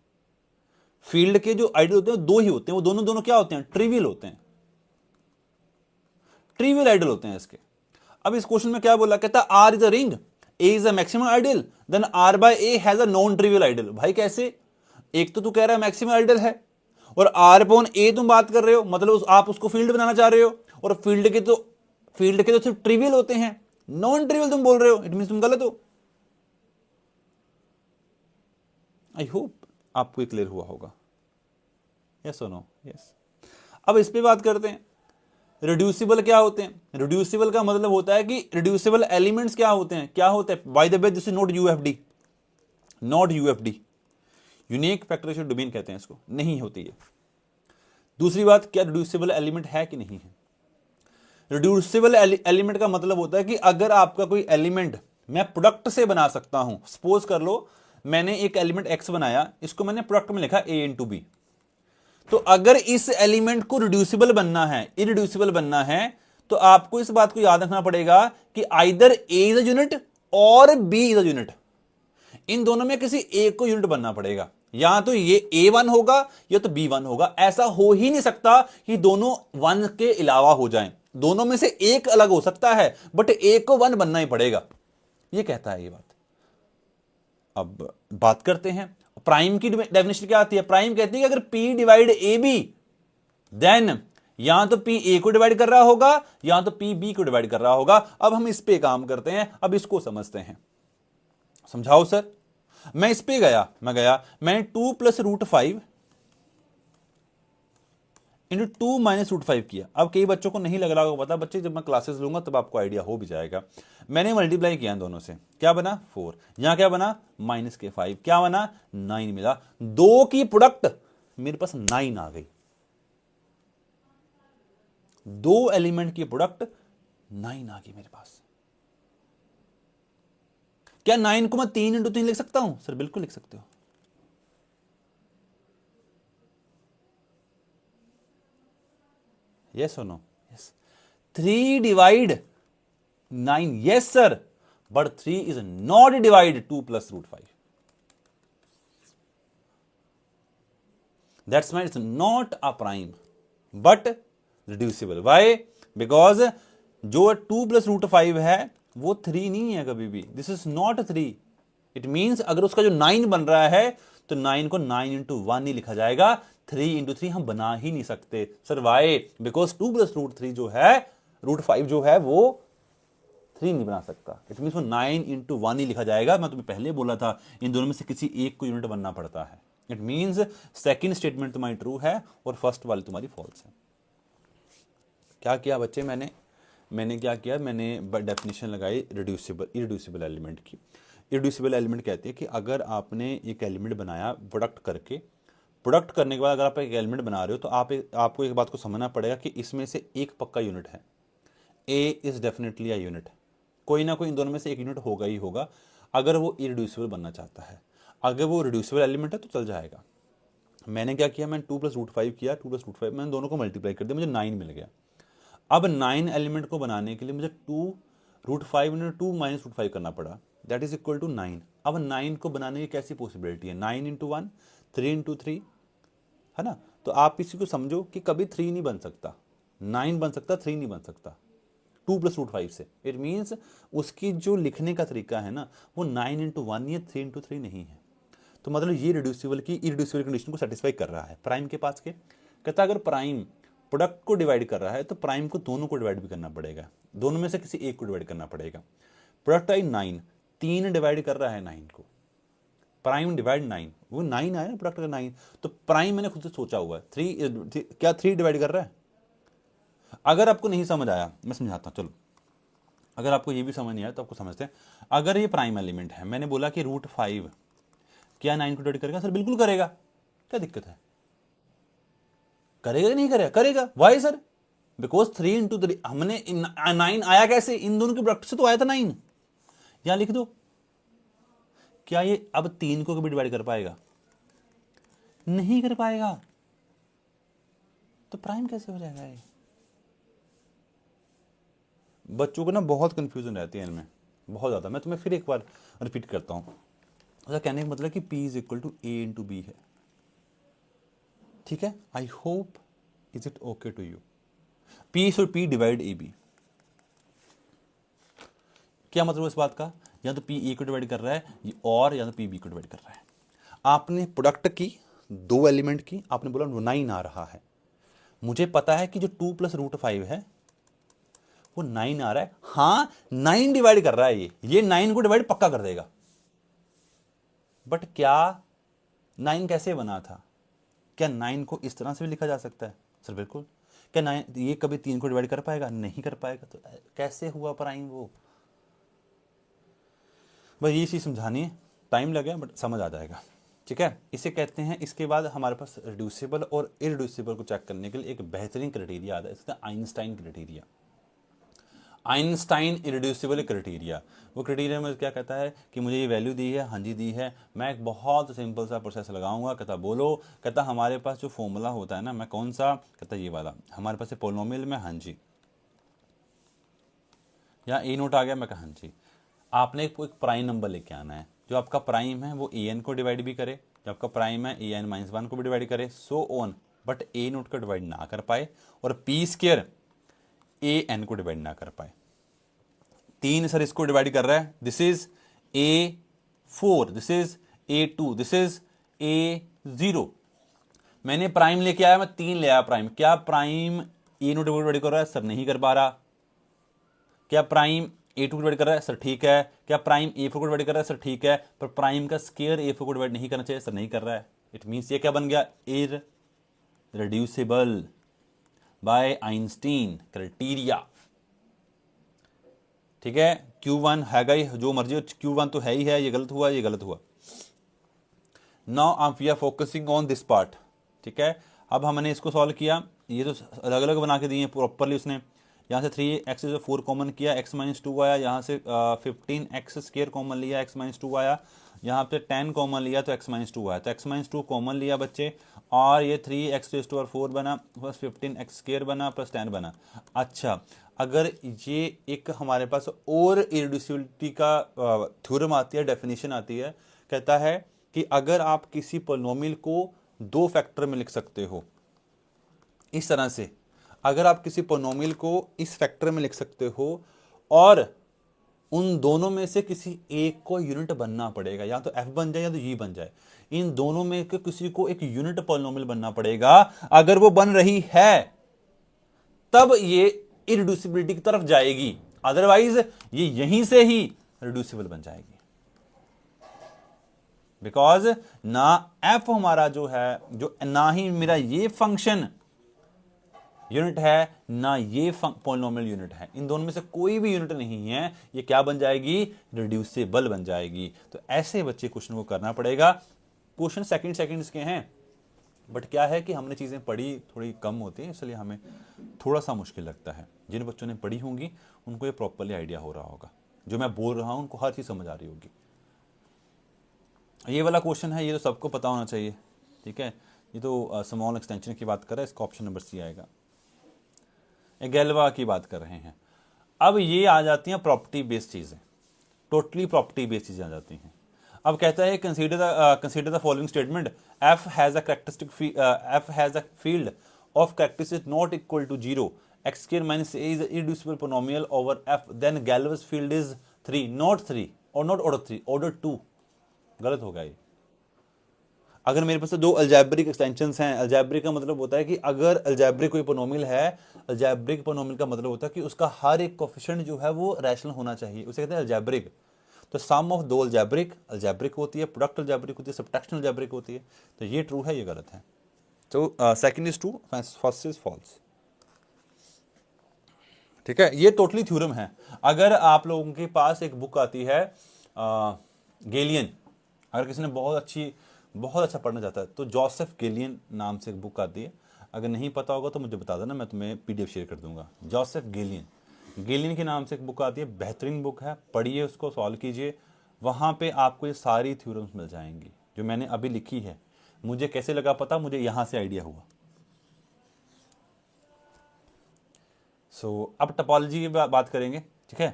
फील्ड के जो आइडियल होते हैं दो ही होते हैं, वो दोनों क्या होते हैं? ट्रिवियल होते हैं, ट्रिवियल आइडियल होते हैं इसके। अब इस क्वेश्चन में क्या बोला, कहता R is a ring, A is a maximum ideal, then R by A has a non trivial ideal. भाई कैसे, एक तो तू कह रहा है मैक्सिमम आइडियल है और आर अपॉन ए तुम बात कर रहे हो, मतलब आप उसको फील्ड बनाना चाह रहे हो, और फील्ड के तो सिर्फ ट्रिवियल होते हैं, नॉन ट्रिवियल तुम बोल रहे हो, इट मीन तुम गलत हो। आई होप आपको ये क्लियर हुआ होगा। यस और नो? यस। अब इस पे बात करते हैं, रिड्यूसिबल क्या होते हैं। रिड्यूसिबल का मतलब होता है कि रिड्यूसिबल एलिमेंट्स क्या होते हैं, क्या होते हैं। By the way this is not UFD, not UFD, unique factorization domain कहते हैं इसको, नहीं होती है। दूसरी बात, क्या रिड्यूसिबल एलिमेंट है कि नहीं है। रिड्यूसिबल एलिमेंट का मतलब होता है कि अगर आपका कोई एलिमेंट मैं प्रोडक्ट से बना सकता हूं, सपोज कर लो मैंने एक एलिमेंट एक्स बनाया, इसको मैंने प्रोडक्ट में लिखा ए इंटू बी, तो अगर इस एलिमेंट को रिड्यूसिबल बनना है, इरिड्यूसिबल बनना है, तो आपको इस बात को याद रखना पड़ेगा कि either A is a unit और बी इज अ यूनिट, इन दोनों में किसी एक को यूनिट बनना पड़ेगा। या तो ये A1 होगा या तो B1 होगा, ऐसा हो ही नहीं सकता कि दोनों 1 के अलावा हो जाएं, दोनों में से एक अलग हो सकता है बट एक को 1 बनना ही पड़ेगा, ये कहता है ये बात। अब बात करते हैं प्राइम की डेफिनेशन क्या आती है। प्राइम कहती है कि अगर P divide A B, then या तो P A को डिवाइड कर रहा होगा या तो P B को डिवाइड कर रहा होगा। अब हम इस पे काम करते हैं, अब इसको समझते हैं। समझाओ सर। मैं इस पे गया, मैंने 2 plus root 5 into 2 minus root 5 किया। अब कई बच्चों को नहीं लग रहा होगा पता, बच्चे जब मैं क्लासेस लूंगा तब आपको आइडिया हो भी जाएगा। मैंने मल्टीप्लाई किया दोनों से, क्या बना 4, यहां क्या बना माइनस के 5, क्या बना 9 मिला। दो की प्रोडक्ट मेरे पास 9 आ गई, दो एलिमेंट की प्रोडक्ट 9 आ गई मेरे पास। क्या 9 को मैं 3 इंटू 3 लिख सकता हूं? सर बिल्कुल लिख सकते हो। यस और no? Yes. 3 divide 9, yes sir, but 3 is not divide 2 plus root 5, that's my it's not a prime but reducible. Why? Because जो 2 प्लस रूट 5 है वो 3 नहीं है कभी भी, this is not 3। It means अगर उसका जो 9 बन रहा है तो 9 को 9 इंटू 1 नहीं लिखा जाएगा, 3 इंटू 3 हम बना ही नहीं सकते। Sir why? Because 2 plus root 3 जो है, रूट 5 जो है वो 3 नहीं बना सकता। इट मीन्स वो 9 इंटू 1 ही लिखा जाएगा। मैं तुम्हें पहले बोला था इन दोनों में से किसी एक को यूनिट बनना पड़ता है। इट मीन्स सेकेंड स्टेटमेंट तुम्हारी ट्रू है और फर्स्ट वाली तुम्हारी फॉल्स है। क्या किया बच्चे, मैंने क्या किया, मैंने डेफिनेशन लगाई इरिड्यूसिबल एलिमेंट की। इरिड्यूसिबल एलिमेंट कहती है कि अगर आपने एक एलिमेंट बनाया प्रोडक्ट करने के बाद अगर आप एक एलिमेंट बना रहे हो तो आपको एक बात को समझना पड़ेगा कि इसमें से एक पक्का यूनिट है। ए इज डेफिनेटली अ यूनिट, कोई ना कोई इन दोनों में से एक यूनिट होगा ही होगा अगर वो इरिड्यूसिबल बनना चाहता है। अगर वो रिड्यूसिबल एलिमेंट है तो चल जाएगा। मैंने क्या किया, मैंने 2 प्लस रूट 5 किया, 2 प्लस रूट 5 मैंने दोनों को मल्टीप्लाई कर दिया, मुझे 9 मिल गया। अब 9 एलिमेंट को बनाने के लिए मुझे 2 रूट 5 इंटू 2 माइनस रूट 5 करना पड़ा, दैट इज इक्वल टू 9। अब 9 को बनाने की कैसी पॉसिबिलिटी है, 9 इंटू 1, 3 इंटू 3, है ना। तो आप इसी को समझो कि कभी 3 नहीं बन सकता, 9 बन सकता, 3 नहीं बन सकता 2 प्लस रूट 5 से। इट मीन्स उसकी जो लिखने का तरीका है ना वो 9 इंटू 1 या 3 इंटू 3 नहीं है। तो मतलब ये रिड्यूसिबल की इरिड्यूसिबल कंडीशन को सेटिस्फाई कर रहा है प्राइम के पास के। कहता अगर प्राइम प्रोडक्ट को डिवाइड कर रहा है तो प्राइम को दोनों को डिवाइड भी करना पड़ेगा, दोनों में से किसी एक को डिवाइड करना पड़ेगा। प्रोडक्ट आई 9, 3 डिवाइड कर रहा है 9 को, प्राइम डिवाइड 9, वो 9 आया ना प्रोडक्ट का 9, तो प्राइम मैंने खुद से सोचा हुआ है 3, क्या 3 डिवाइड कर रहा है। अगर आपको नहीं समझ आया मैं समझाता हूं, चलो अगर आपको ये भी समझ नहीं आया तो आपको समझते हैं। अगर ये प्राइम एलिमेंट है, मैंने बोला कि रूट 5 क्या 9 को डिवाइड करेगा, सर बिल्कुल करेगा, क्या दिक्कत है, करेगा नहीं करेगा, करेगा। Why sir? बिकॉज 3 इंटू 3 हमने 9 आया कैसे, इन दोनों के प्रोडक्ट से तो आया था 9, यहां लिख दो। क्या ये अब 3 को कभी डिवाइड कर पाएगा, नहीं कर पाएगा, तो प्राइम कैसे हो जाएगा ये। बच्चों को ना बहुत कंफ्यूजन रहती है इनमें, बहुत ज्यादा। मैं तुम्हें फिर एक बार रिपीट करता हूं, उसका कहने का मतलब कि P is equal to A into B है, ठीक है। I hope is it okay to you. P should P divide AB, क्या मतलब इस बात का, या तो पी ए को डिवाइड कर रहा है और या तो पी बी को डिवाइड कर रहा है। आपने प्रोडक्ट की, 2 एलिमेंट की, आपने बोला 9 आ रहा है, मुझे पता है कि जो 2 + √5 है वो 9 आ रहा है। हाँ 9 डिवाइड कर रहा है, ये 9 को डिवाइड पक्का कर देगा। बट क्या 9 कैसे बना था? क्या 9 को इस तरह से भी लिखा जा सकता है? सर बिल्कुल। क्या 9 ये कभी 3 को डिवाइड कर पाएगा? नहीं कर पाएगा। तो कैसे हुआ प्राइम वो? बस ये चीज़ समझानी है, टाइम लगेगा बट समझ आ जाएगा। ठीक है, इसे कहते हैं। इसके बाद हमारे पास रिड्यूसिबल और इरिड्यूसिबल को चेक करने के लिए एक बेहतरीन क्राइटेरिया आता है, इसका Einstein criteria. Einstein irreducible criteria, वो क्राइटेरिया में क्या कहता है कि मुझे ये वैल्यू दी है, हाँ जी दी है, मैं एक बहुत सिंपल सा प्रोसेस लगाऊंगा। कहता बोलो, कहता हमारे पास जो फॉर्मूला होता है ना, मैं कौन सा, कहता ये वाला, हमारे पास पोलिनोमियल में, हाँ जी, यहाँ ए नोट आ गया, मैं कहा हाँ जी। आपने एक प्राइम नंबर लेके आना है, जो आपका प्राइम है वो ए एन को डिवाइड भी करे, जो आपका प्राइम है ए एन -1 को भी डिवाइड करे, so on, but A note को डिवाइड ना कर पाए, और पी स्क्वायर ए एन को डिवाइड ना कर पाए। 3 सर इसको डिवाइड कर रहा है, this is A4, this is A2, this is A0। मैंने प्राइम लेके आया, मैं 3 ले आया प्राइम। क्या प्राइम ए नोट को डिवाइड कर रहा है? सर नहीं कर पा रहा। क्या प्राइम A2 को डिवाइड कर रहा है? सर ठीक है। क्या प्राइम A4 को डिवाइड कर रहा है? सर ठीक है। पर प्राइम का स्क्वायर A4 को डिवाइड नहीं करना चाहिए? सर नहीं कर रहा है। इट मीन्स ये क्या बन गया? Irreducible by Einstein criteria. ठीक है, Q1 हैगा ही, जो मर्जी हो, Q1 तो है ही है, ये गलत हुआ, ये गलत हुआ। Now we are focusing on this part. ठीक है, अब हमने इसको सॉल्व किया, ये तो अलग अलग बना के दिए हैं प्रॉपरली उसने। यहाँ से 3x 4 कॉमन किया, x - 2 आया, यहाँ से 15x² कॉमन लिया, x - 2 आया, यहाँ पे 10 कॉमन लिया तो x - 2 आया, तो x - 2 कॉमन लिया बच्चे, और ये 3x⁴ बना, प्लस 15x² बना, प्लस 10 बना। अच्छा, अगर ये एक हमारे पास और इररिड्यूसिबिलिटी का थ्योरम आती है, डेफिनेशन आती है, कहता है कि अगर आप किसी पोलिनोमियल को 2 फैक्टर में लिख सकते हो, इस तरह से, अगर आप किसी पोलिनोमियल को इस फैक्टर में लिख सकते हो, और उन दोनों में से किसी एक को यूनिट बनना पड़ेगा, या तो f बन जाए या तो g बन जाए, इन दोनों में के किसी को एक यूनिट पोलिनोमियल बनना पड़ेगा। अगर वो बन रही है तब ये इररिड्यूसिबिलिटी की तरफ जाएगी, अदरवाइज ये यहीं से ही रिड्यूसिबल बन जाएगी। बिकॉज ना f हमारा जो है, जो ना ही मेरा ये फंक्शन यूनिट है, ना ये पॉलिनोमियल यूनिट है, इन दोनों में से कोई भी यूनिट नहीं है, ये क्या बन जाएगी? रिड्यूसिबल बन जाएगी। तो ऐसे बच्चे क्वेश्चन को करना पड़ेगा। क्वेश्चन सेकंड्स के हैं, बट क्या है कि हमने चीज़ें पढ़ी थोड़ी कम होती है, इसलिए हमें थोड़ा सा मुश्किल लगता है। जिन बच्चों ने पढ़ी होंगी उनको ये प्रॉपरली आइडिया हो रहा होगा, जो मैं बोल रहा हूँ उनको हर चीज़ समझ आ रही होगी। ये वाला क्वेश्चन है, ये तो सबको पता होना चाहिए। ठीक है, ये तो स्मॉल एक्सटेंशन की बात कर रहा है, इसका ऑप्शन नंबर सी आएगा। गैल्वा की बात कर रहे हैं। अब ये आ जाती हैं प्रॉपर्टी बेस्ड चीज़ें, टोटली प्रॉपर्टी बेस्ड चीज़ें आ जाती हैं। अब कहता है consider the following statement, f has a field of characteristic not equal to 0, x² - a is irreducible polynomial over f, then Galois's field is 3, not 3 और नॉट ऑर्डर 3, ऑर्डर 2। गलत होगा ये। अगर मेरे पास 2 अलजेब्रिक एक्सटेंशंस हैं, अलजेब्रिक का मतलब होता है कि अगर अलजेब्रिक कोई पोलिनोमियल है, अलजेब्रिक पोलिनोमियल का मतलब होता है कि उसका हर एक कोएफिशिएंट जो है वो रैशनल होना चाहिए, उसे कहते हैं अलजेब्रिक। तो सम ऑफ 2 अलजेब्रिक होती है, प्रोडक्ट अलजेब्रिक होती है, सब्ट्रैक्शन अलजेब्रिक होती है। तो ये ट्रू है, ये गलत है। तो second is true, first is false. ठीक है, ये टोटली थ्योरम है। अगर आप लोगों के पास एक बुक आती है गेलियन, अगर किसी ने बहुत अच्छा पढ़ना चाहता है तो जोसेफ गेलियन नाम से एक बुक आती है। अगर नहीं पता होगा तो मुझे बता देना, मैं तुम्हें PDF शेयर कर दूंगा। जोसेफ गेलियन के नाम से एक बुक आती है, बेहतरीन बुक है, पढ़िए उसको, सॉल्व कीजिए। वहाँ पे आपको ये सारी थ्योरम्स मिल जाएंगी जो मैंने अभी लिखी है। मुझे कैसे लगा पता, मुझे यहाँ से आइडिया हुआ। सो अब टोपोलॉजी की बात करेंगे। ठीक है,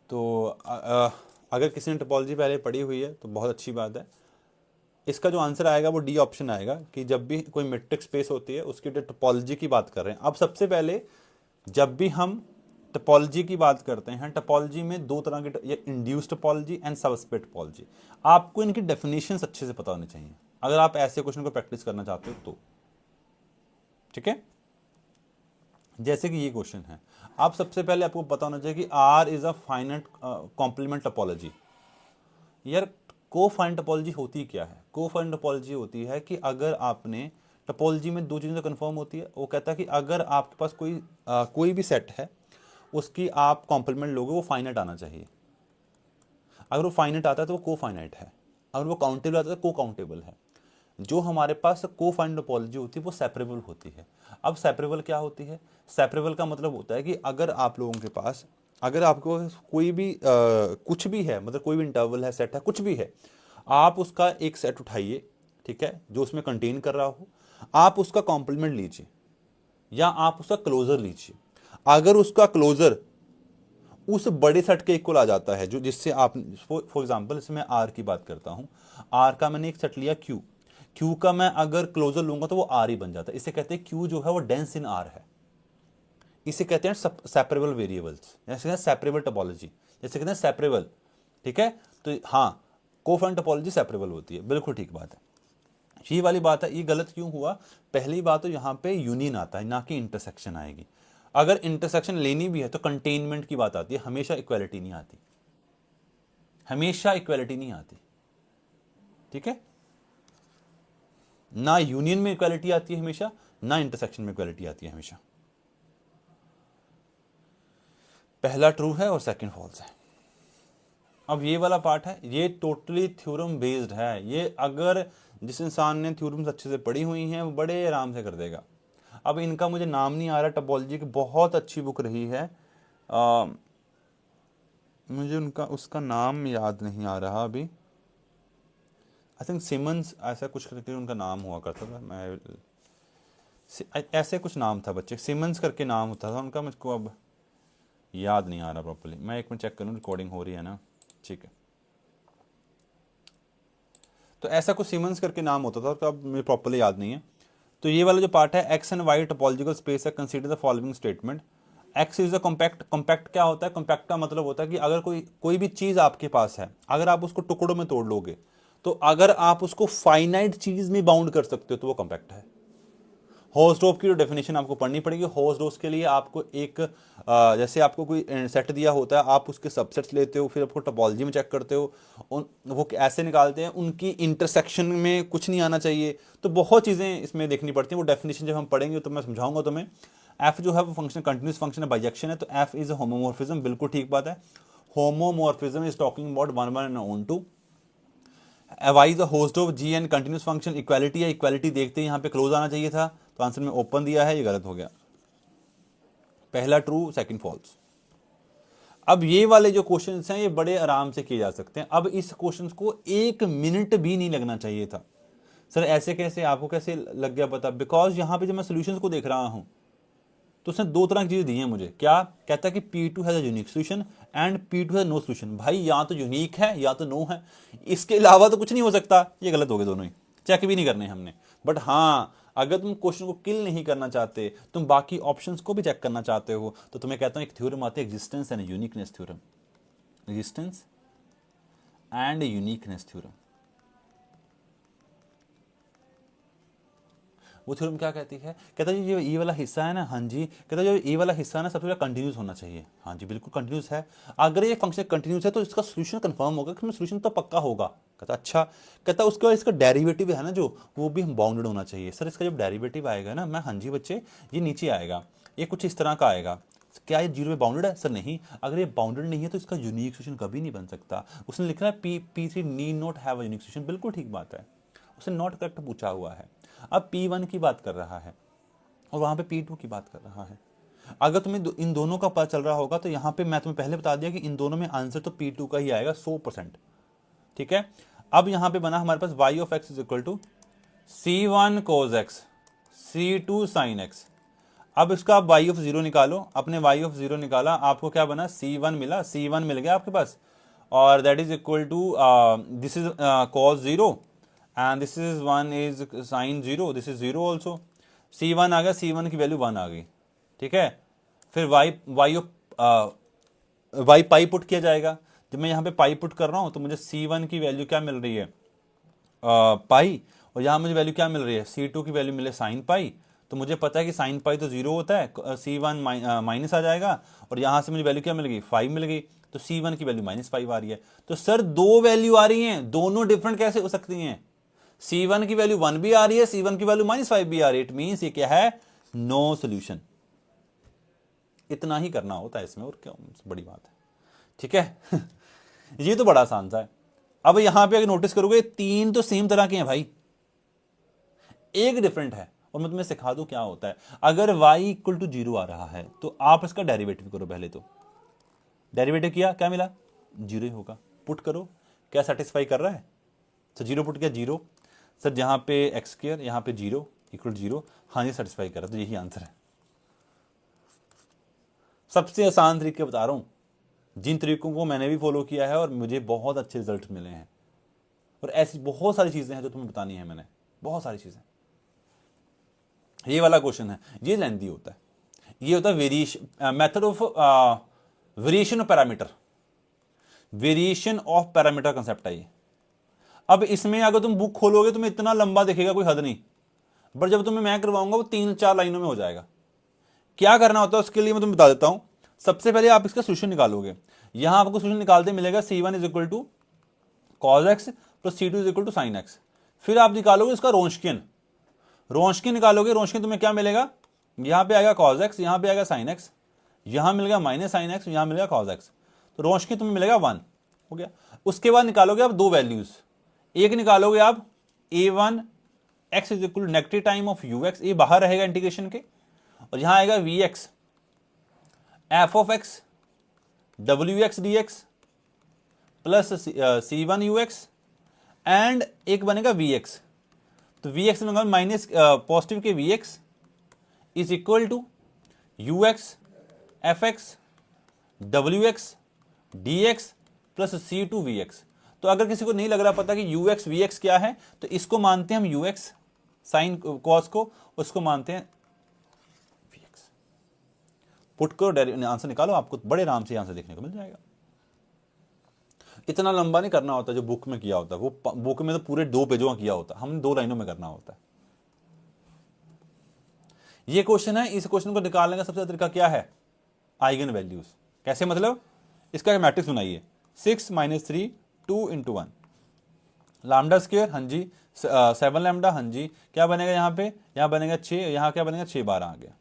तो अगर किसी ने टोपोलॉजी पहले पढ़ी हुई है तो बहुत अच्छी बात है। इसका जो आंसर आएगा वो डी ऑप्शन आएगा, कि जब भी कोई मैट्रिक्स स्पेस होती है उसकी टोपोलॉजी की बात कर रहे हैं। अब सबसे पहले जब भी हम टपोलॉजी की बात करते हैं, टपोलॉजी में दो तरह की, ये इंड्यूस्ड टपोलॉजी एंड सबस्पेट टपोलॉजी। आपको इनकी डेफिनेशंस अच्छे से पता होनी चाहिए अगर आप ऐसे क्वेश्चन को प्रैक्टिस करना चाहते हो तो, ठीक है। जैसे कि ये क्वेश्चन है, आप सबसे पहले आपको पता होना चाहिए कि R is a finite complement topology. यार कोफाइनाइट टपोलॉजी होती क्या है? कोफाइनाइट टपोलॉजी होती है कि अगर आपने टपोलॉजी में दो चीज़ें कंफर्म होती है, वो कहता है कि अगर आपके पास कोई भी सेट है उसकी आप कॉम्प्लीमेंट लोगे वो फाइनाइट आना चाहिए। अगर वो फाइनाइट आता है तो वो कोफाइनाइट है, अगर वो काउंटेबल आता है तो को काउंटेबल है। जो हमारे पास कोफाइनाइट टपोलॉजी होती है वो सेपरेबल होती है। अब सेपरेबल क्या होती है? सेपरेबल का मतलब होता है कि अगर आप लोगों के पास, अगर आपको कोई भी कुछ भी है, मतलब कोई भी इंटरवल है, सेट है, कुछ भी है, आप उसका एक सेट उठाइए, ठीक है, जो उसमें कंटेन कर रहा हो, आप उसका कॉम्प्लीमेंट लीजिए या आप उसका क्लोजर लीजिए। अगर उसका क्लोजर उस बड़े सेट के इक्वल आ जाता है, जो जिससे आप, फॉर एग्जांपल इसमें आर की बात करता हूं, आर का मैंने एक सेट लिया क्यू, क्यू का मैं अगर क्लोजर लूंगा तो वो आर ही बन जाता है। इसे कहते हैं क्यू जो है वो डेंस इन आर है। इसे कहते हैं सेपरेबल वेरिएबल्स, जैसे सेपरेबल टपोलॉजी, जैसे कहते हैं सेपरेबल, ठीक है। तो हाँ, कोफाइनाइट टपोलॉजी सेपरेबल होती है, बिल्कुल ठीक बात है। ये वाली बात है, ये गलत क्यों हुआ? पहली बात तो यहाँ पे यूनियन आता है, ना कि इंटरसेक्शन आएगी। अगर इंटरसेक्शन लेनी भी है तो कंटेनमेंट की बात आती है, हमेशा इक्वालिटी नहीं आती, हमेशा इक्वालिटी नहीं आती, ठीक है। ना यूनियन में इक्वालिटी आती है हमेशा, ना इंटरसेक्शन में इक्वालिटी आती है हमेशा। पहला ट्रू है और सेकंड फॉल्स है। अब ये वाला पार्ट है, ये टोटली थ्योरम बेस्ड है। ये अगर जिस इंसान ने थ्योरम्स अच्छे से पढ़ी हुई हैं वो बड़े आराम से कर देगा। अब इनका मुझे नाम नहीं आ रहा, टपोलॉजी की बहुत अच्छी बुक रही है, मुझे उनका उसका नाम याद नहीं आ रहा अभी। आई थिंक सिमंस ऐसा कुछ करके उनका नाम हुआ करता था, मैं ऐसे कुछ नाम था बच्चे, सिमंस करके नाम होता था उनका, मुझको अब याद नहीं आ रहा प्रॉपर्ली। मैं एक मिनट चेक करूँ, रिकॉर्डिंग हो रही है ना, ठीक है। तो ऐसा कुछ सिमंस करके नाम होता था, तो अब मुझे प्रॉपर्ली याद नहीं है। तो ये वाला जो पार्ट है, x and y topological space है, consider the following statement. X is a compact. Compact क्या होता है? कॉम्पैक्ट का मतलब होता है कि अगर कोई भी चीज आपके पास है, अगर आप उसको टुकड़ों में तोड़ लोगे, तो अगर आप उसको फाइनाइट चीज में बाउंड कर सकते हो तो वो कॉम्पैक्ट है। होस्टोप की जो डेफिनेशन आपको पढ़नी पड़ेगी, होस्टोप के लिए आपको एक जैसे आपको कोई सेट दिया होता है, आप उसके सबसेट्स लेते हो, फिर आपको टोपोलॉजी में चेक करते हो, वो ऐसे निकालते हैं, उनकी इंटरसेक्शन में कुछ नहीं आना चाहिए। तो बहुत चीज़ें इसमें देखनी पड़ती हैं। वो डेफिनेशन जब हम पढ़ेंगे तो मैं समझाऊंगा तुम्हें। एफ जो है वो फंक्शन कंटिन्यूस फंक्शन है, बाइजेक्शन है, तो एफ इज होमोमॉर्फिज्म, बिल्कुल ठीक बात है। Homomorphism is talking about one one and onto. Why is the host of G and continuous function, equality है, इक्वालिटी देखते हैं, यहाँ पे क्लोज आना चाहिए था, तो आंसर में ओपन दिया है, ये गलत हो गया। पहला ट्रू, सेकंड फॉल्स। अब ये वाले जो क्वेश्चंस हैं ये बड़े आराम से किए जा सकते हैं। अब इस क्वेश्चंस को 1 मिनट भी नहीं लगना चाहिए था। सर ऐसे कैसे, आपको कैसे लग गया पता? बिकॉज यहां पे जब मैं सोल्यूशंस को देख रहा हूं तो उसने दो तरह की चीजें दी हैं मुझे। क्या कहता है कि P2 has a unique solution and P2 has no solution. भाई या तो यूनिक है या तो नो है, इसके अलावा तो कुछ नहीं हो सकता। ये गलत हो गए दोनों ही, चेक भी नहीं करने हमने। बट हाँ, अगर तुम क्वेश्चन को किल नहीं करना चाहते, तुम बाकी ऑप्शंस को भी चेक करना चाहते हो, तो तुम्हें कहता हूं एक थ्योरम आती है, existence and uniqueness theorem. Existence and uniqueness theorem. वो थ्योरम क्या कहती है? कहता है जो ये वाला हिस्सा है ना, हाँ जी, कहता है जो ये वाला हिस्सा है ना सबसे पहले कंटिन्यूस होना चाहिए। हाँ जी बिल्कुल कंटिन्यूस है। अगर ये फंक्शन कंटिन्यूस है तो इसका सोल्यूशन कंफर्म होगा, कि सोल्यूशन तो पक्का होगा। कहता अच्छा, कहता उसके बाद इसका डेरिवेटिव है ना जो, वो भी हम बाउंडेड होना चाहिए। सर इसका जब डेरिवेटिव आएगा ना, मैं हाँ जी बच्चे, ये नीचे आएगा, ये कुछ इस तरह का आएगा। क्या ये जीरो में बाउंडेड है? सर नहीं। अगर ये बाउंडेड नहीं है तो इसका यूनिक सोल्यूशन कभी नहीं बन सकता। उसने लिखा है P3 need not have a unique solution, बिल्कुल ठीक बात है, उसने नॉट करेक्ट पूछा हुआ है। अब P1 की बात कर रहा है और वहां पे P2 की बात कर रहा है। अगर तुम्हें इन दोनों का पता चल रहा होगा तो यहाँ पे मैं तुम्हें पहले बता दिया कि इन दोनों में आंसर तो P2 का ही आएगा 100%, ठीक है। अब यहाँ पे बना हमारे पास y of x is equal to C1 cos x C2 sin x। अब इसका आप y ऑफ 0 निकालो, अपने y ऑफ 0 निकाला, आपको क्या बना? C1 मिला, C1 मिल गया आपके पास, और that is equal to this is cos 0 and this is 1 is sin 0, this is 0 also. C1 आ गया, C1 की वैल्यू 1 आ गई, ठीक है। फिर y of Y pi put किया जाएगा। जब मैं यहाँ पे पाई पुट कर रहा हूँ तो मुझे C1 की वैल्यू क्या मिल रही है, पाई, और यहाँ मुझे वैल्यू क्या मिल रही है, C2 की वैल्यू मिले साइन पाई। तो मुझे पता है कि साइन पाई तो 0 होता है, C1 माइनस आ जाएगा, और यहाँ से मुझे वैल्यू क्या मिल गई, 5 मिल गई, तो C1 की वैल्यू -5 आ रही है। तो सर दो वैल्यू आ रही हैं, दोनों डिफरेंट कैसे हो सकती हैं? C1 की वैल्यू 1 भी आ रही है, C1 की वैल्यू -5 भी आ रही है। इट मीन्स ये क्या है, नो सोल्यूशन। इतना ही करना होता है इसमें, और क्या बड़ी बात है, ठीक है। ये तो बड़ा आसान सा है। अब यहां पे अगर नोटिस करोगे, तीन तो सेम तरह के हैं भाई, एक डिफरेंट है, और मैं तुम्हें सिखा दूं क्या होता है। अगर y इक्वल टू 0 आ रहा है तो आप इसका डेरिवेटिव करो। पहले तो डेरिवेटिव किया, क्या मिला, 0 ही होगा। पुट करो, क्या सेटिस्फाई कर रहा है, तो 0 पुट किया 0। सर जहां पे एक्स स्क्वायर, यहां पे 0 इक्वल 0, हाँ ये सेटिस्फाई कर रहा है, तो यही आंसर है। सबसे आसान तरीके बता रहा हूं, जिन तरीकों को मैंने भी फॉलो किया है और मुझे बहुत अच्छे रिजल्ट मिले हैं। और ऐसी बहुत सारी चीजें हैं जो तुम्हें बतानी है मैंने, बहुत सारी चीजें। ये वाला क्वेश्चन है, ये लेंथी होता है। ये होता है variation, method of variation of parameter, variation of parameter concept है ये। अब इसमें अगर तुम बुक खोलोगे तुम्हें इतना लंबा दिखेगा, कोई हद नहीं, बट जब तुम्हें मैं करवाऊंगा वो 3-4 लाइनों में हो जाएगा। क्या करना होता है उसके लिए मैं तुम्हें बता देता हूं। सबसे पहले आप इसका सोल्यूशन निकालोगे। यहां आपको सोल्यूशन निकालते मिलेगा C1 is equal to cos X plus C2 is equal to sine X. फिर आप निकालोगे इसका रोंशकियन, रोंशकियन निकालोगे। रोंशकियन तुम्हें क्या मिलेगा, यहां पे आएगा कॉज एक्स, यहां पे आएगा साइन एक्स, यहां मिलेगा माइनस साइन एक्स, यहां मिलेगा कॉज एक्स। तो रोंशकियन तुम्हें मिलेगा 1, हो गया। उसके बाद निकालोगे आप दो वैल्यूज, एक निकालोगे आप A1 x is equal to negative time of ux, ये बाहर रहेगा इंटीग्रेशन के, और यहां आएगा Vx f of x wx dx plus C1 ux, and एक बनेगा Vx। तो Vx में माइनस पॉजिटिव के Vx is equal to ux fx wx dx plus C2 Vx। तो अगर किसी को नहीं लग रहा पता कि ux vx क्या है, तो इसको मानते हैं हम ux साइन कॉस को, उसको मानते हैं vx। पुट करो, आंसर निकालो, आपको बड़े आराम से आंसर देखने को मिल जाएगा। इतना लंबा नहीं करना होता जो बुक में किया होता है, वो बुक में तो पूरे 2 पेजों का किया होता, हमने 2 लाइनों में करना होता है। ये क्वेश्चन है, इस क्वेश्चन को निकालने का सबसे तरीका क्या है, आइगन वैल्यूज। कैसे, मतलब इसका मैट्रिक्स बनाइए, 6 - 3 2 × 1 लैम्डा स्क्वायर, हाँ जी 7 लैम्डा, हाँ जी क्या बनेगा यहाँ पे, यहाँ बनेगा 6, यहाँ क्या बनेगा 6 12 आ गया।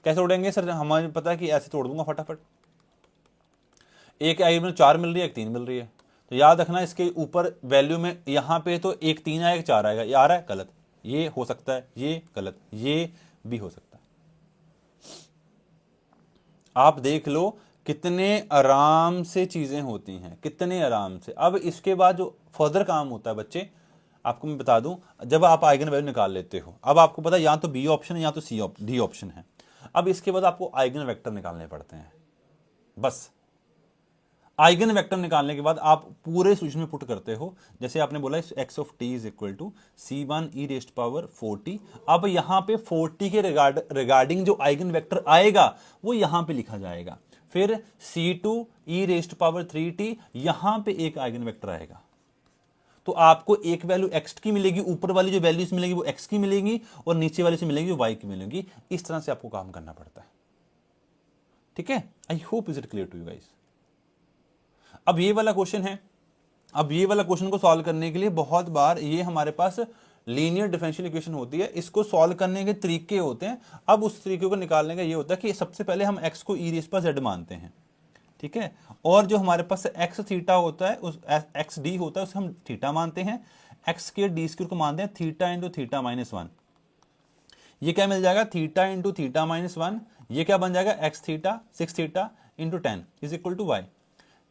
कैसे तोड़ेंगे सर, हमें पता है कि ऐसे तोड़ दूंगा फटाफट। एक आई में 4 मिल रही है, एक 3 मिल रही है, तो याद रखना इसके ऊपर वैल्यू में यहाँ पे तो एक 3 आएगा, 4 आएगा, ये आ रहा है गलत, ये हो सकता है, ये गलत, ये भी हो सकता है। आप देख लो कितने आराम से चीजें होती हैं, कितने आराम से। अब इसके बाद जो फर्दर काम होता है बच्चे, आपको मैं बता दूं, जब आप आइगन वैल्यू निकाल लेते हो, अब आपको पता है या तो बी ऑप्शन है या तो डी ऑप्शन है। अब इसके बाद आपको आइगन वेक्टर निकालने पड़ते हैं। बस आइगन वेक्टर निकालने के बाद आप पूरे सोल्यूशन में पुट करते हो। जैसे आपने बोला x of t is equal to C1 e⁻40। अब यहां पे 40 के रिगार्डिंग जो आइगन वेक्टर आएगा वो यहां पे लिखा जाएगा। फिर C2 e⁻3t, यहां पे एक आइगन वेक्टर आएगा, तो आपको एक वैल्यू x की मिलेगी, ऊपर वाली जो वैल्यूज मिलेगी वो x की मिलेगी, और नीचे वाली से मिलेगी वो y की मिलेगी। इस तरह से आपको काम करना पड़ता है, ठीक है। I hope is it clear to you guys. अब ये वाला क्वेश्चन है, अब ये वाला क्वेश्चन को सॉल्व करने के लिए बहुत बार ये हमारे पास लीनियर डिफरेंशियल इक्वेशन होती है, इसको सॉल्व करने के तरीके होते हैं। अब उस तरीके को निकालने का ये होता है कि सबसे पहले हम x को e⁻z मानते हैं, ठीक है, और जो हमारे पास x थीटा होता है, उस x d होता है, उसे हम थीटा मानते हैं। x स्क्वायर d स्क्वायर को मानते हैं थीटा इंटू थीटा -1। ये क्या मिल जाएगा, थीटा इंटू थीटा -1, ये क्या बन जाएगा, x theta 6 theta into 10 is equal to y।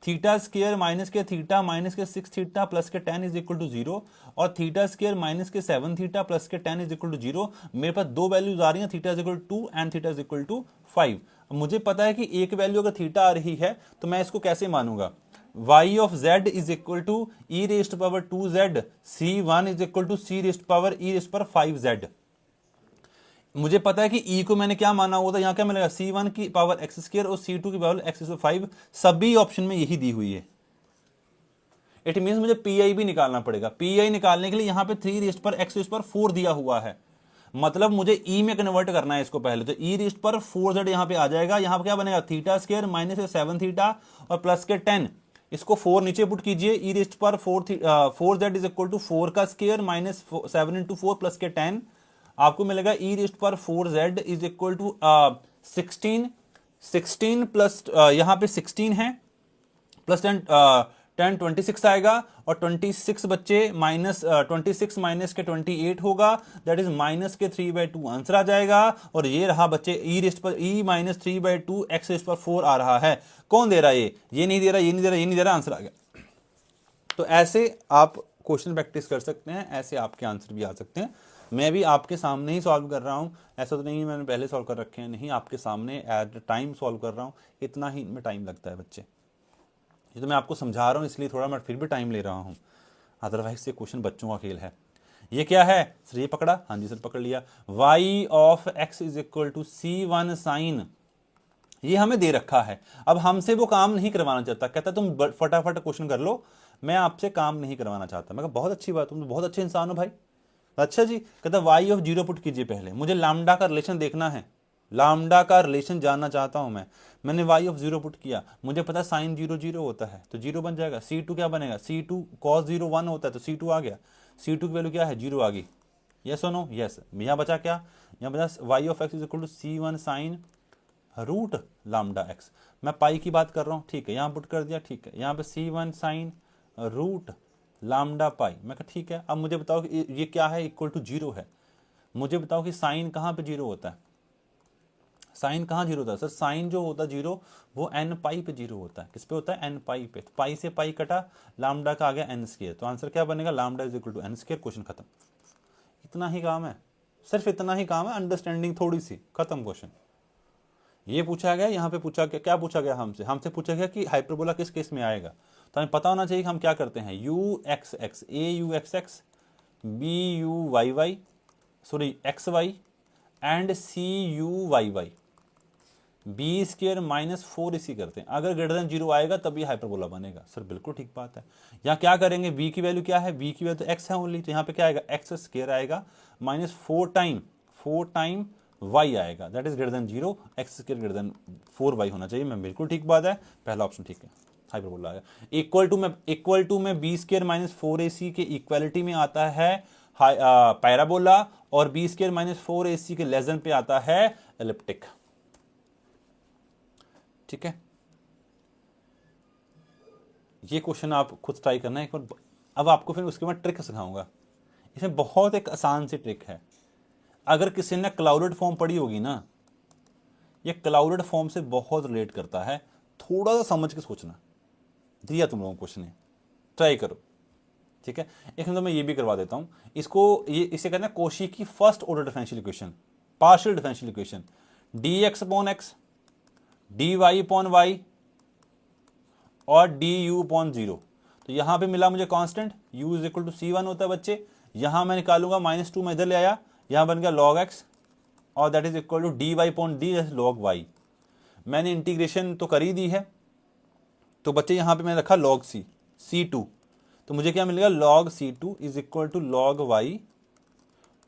Theta square minus के थीटा माइनस के 6 थीटा प्लस के 10 इज इक्वल टू 0, और थीटा स्क्वायर माइनस के 7 थीटा प्लस के 10 इज इक्वल टू 0। मेरे पास दो वैल्यूज आ रही हैं, theta is equal to 2 and theta is equal to 5। मुझे पता है कि एक वैल्यू अगर थीटा आ रही है तो मैं इसको कैसे मानूंगा, y of z is equal to e⁻2z, C1 is equal to C e⁻5z। मुझे पता है कि ई को मैंने क्या माना हुआ था, यहां क्या मिलेगा c1 की पावर एक्स स्क्र और c2 की पावर x5, सभी ऑप्शन में यही दी हुई है। इट मीन मुझे पीआई भी निकालना पड़ेगा। पीआई निकालने के लिए यहां पे 3 रेस्ट पर एक्स रेस्ट पर 4 दिया हुआ है, मतलब मुझे ई में कन्वर्ट करना है इसको पहले। तो ई रेस्ट पर 4z यहां पे आ जाएगा, यहां पर क्या बनेगा थीटा स्क्वायर माइनस 7 थीटा और प्लस के 10, इसको 4 नीचे पुट कीजिए, ई रेस्ट पर 4z इज इक्वल टू 4 का स्क्वायर माइनस 7 इंटू 4 प्लस के 10, आपको मिलेगा ई रेस्ट पर 4z is equal to 16 plus यहां पे 16 है प्लस 10 26 आएगा, और 26 बच्चे माइनस 26 माइनस के 28 होगा, दैट इज माइनस के 3/2 आंसर आ जाएगा। और ये रहा बच्चे ई रेस्ट पर ई माइनस 3/2 एक्स रेस्ट पर 4 आ रहा है। कौन दे रहा है ये नहीं दे रहा, ये नहीं दे रहा, ये नहीं दे रहा, आंसर आ गया। तो ऐसे आप क्वेश्चन प्रैक्टिस कर सकते हैं, ऐसे आपके आंसर भी आ सकते हैं। मैं भी आपके सामने ही सॉल्व कर रहा हूं, ऐसा तो नहीं मैंने पहले सॉल्व कर रखे हैं, नहीं आपके सामने एट टाइम सॉल्व कर रहा हूं, इतना ही इनमें टाइम लगता है बच्चे। ये तो मैं आपको समझा रहा हूँ इसलिए थोड़ा मैं फिर भी टाइम ले रहा हूँ, अदरवाइज ये क्वेश्चन बच्चों का खेल है। ये क्या है सर, ये पकड़ा, हाँ जी सर पकड़ लिया। y of x is equal to c1 sine, ये हमें दे रखा है। अब हमसे वो काम नहीं करवाना चाहता, कहता तुम फटाफट क्वेश्चन कर लो, मैं आपसे काम नहीं करवाना चाहता। मैं कहा बहुत अच्छी बात, तुम तो बहुत अच्छे इंसान हो भाई। अच्छा जी, कहता y ऑफ 0 पुट कीजिए पहले, मुझे लैम्डा का रिलेशन देखना है, लैम्डा का रिलेशन जानना चाहता हूं मैं। मैंने y ऑफ 0 पुट किया, मुझे पता साइन 0 0 होता है तो 0 बन जाएगा। c2 क्या बनेगा, c2 cos 0 1 होता है तो c2 आ गया, c2 की वैल्यू क्या है 0 आ गई, यस और नो, यस। यहाँ बचा क्या, यहाँ बचा y of x is equal to c1 sine root lambda x, मैं पाई की बात कर रहा हूँ, ठीक है, यहाँ पुट कर दिया, ठीक है। यहाँ पे c1 साइन रूट लैम्डा पाई, मैं कहा ठीक है। अब मुझे बताओ कि ये क्या है, इक्वल टू 0 है। मुझे बताओ कि साइन कहाँ पे 0 होता है, साइन कहाँ 0 होता है सर, साइन जो होता है 0 वो n पाई पे 0 होता है। किस पे होता है, n पाई पे। तो पाई से पाई कटा, लैम्डा का आ गया n स्क्वायर, तो आंसर क्या बनेगा, lambda is equal to n square. Question खत्म, इतना ही काम है, सिर्फ इतना ही काम है, अंडरस्टैंडिंग थोड़ी सी, खत्म क्वेश्चन। ये पूछा गया, यहाँ पे पूछा गया, क्या पूछा गया हमसे पूछा गया कि हाइपरबोला किस केस में आएगा। तो हमें पता होना चाहिए कि हम क्या करते हैं, U X X, A U X X, B U Y Y, sorry X Y and C U Y Y, B square minus 4 इसी करते हैं। अगर ग्रेटर देन 0 आएगा तभी हाइपरबोला बनेगा। सर बिल्कुल ठीक बात है। यहाँ क्या करेंगे, v की वैल्यू क्या है, v की वैल्यू तो x है ओनली, तो यहाँ पे क्या आएगा एक्स स्क्र आएगा माइनस 4 टाइम y आएगा, that is greater than 0, x square greater than 4y होना चाहिए। मैं बिल्कुल ठीक बात है, पहला ऑप्शन ठीक है, हाइपरबोला आएगा। इक्वल टू में बी स्क्र माइनस 4ac के इक्वालिटी में आता है पैराबोला, और बी स्क्र माइनस 4ac के लेस देन पे आता है एलिप्टिक, ठीक है। ये क्वेश्चन आप खुद ट्राई करना है एक बार। अब आपको फिर उसके बाद ट्रिक सिखाऊंगा, इसमें बहुत एक आसान सी ट्रिक है। अगर किसी ने क्लाउडेड फॉर्म पढ़ी होगी ना, ये क्लाउडेड फॉर्म से बहुत रिलेट करता है, थोड़ा सा समझ के सोचना। दिया तुम लोगों को क्वेश्चन है, ट्राई करो, ठीक है। एक तो मैं ये भी करवा देता हूं इसको, इसे कहते हैं कोशी की first order differential equation, partial differential equation, dx upon X, dy upon Y और du अपॉन 0। तो यहां पे मिला मुझे constant u is equal to c1 होता है बच्चे। यहां मैं निकालूंगा -2, मैं इधर ले आया, यहां बन गया log x और that is equal to dy upon d log y। मैंने इंटीग्रेशन तो कर ही दी है, तो बच्चे यहां पे मैंने रखा log c2, तो मुझे क्या मिलेगा log c2 is equal to log y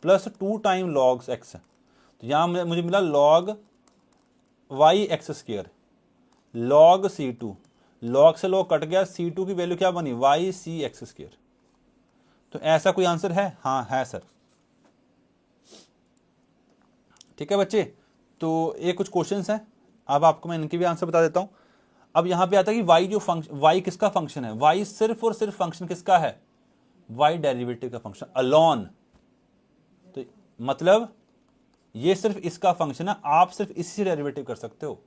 plus 2 time log x। तो यहां मुझे मिला log y X square, log c2, log से log कट गया, c2 की वैल्यू क्या बनी y c एक्स स्क्र। तो ऐसा कोई आंसर है, हाँ है सर, ठीक है बच्चे। तो ये कुछ क्वेश्चंस हैं, अब आपको मैं इनके भी आंसर बता देता हूं। अब यहां पे आता है कि y जो फंक्शन, y किसका फंक्शन है, y सिर्फ और सिर्फ फंक्शन किसका है, y डेरिवेटिव का फंक्शन अलोन। तो मतलब ये सिर्फ इसका फंक्शन है, आप सिर्फ इसी से डेरिवेटिव कर सकते हो,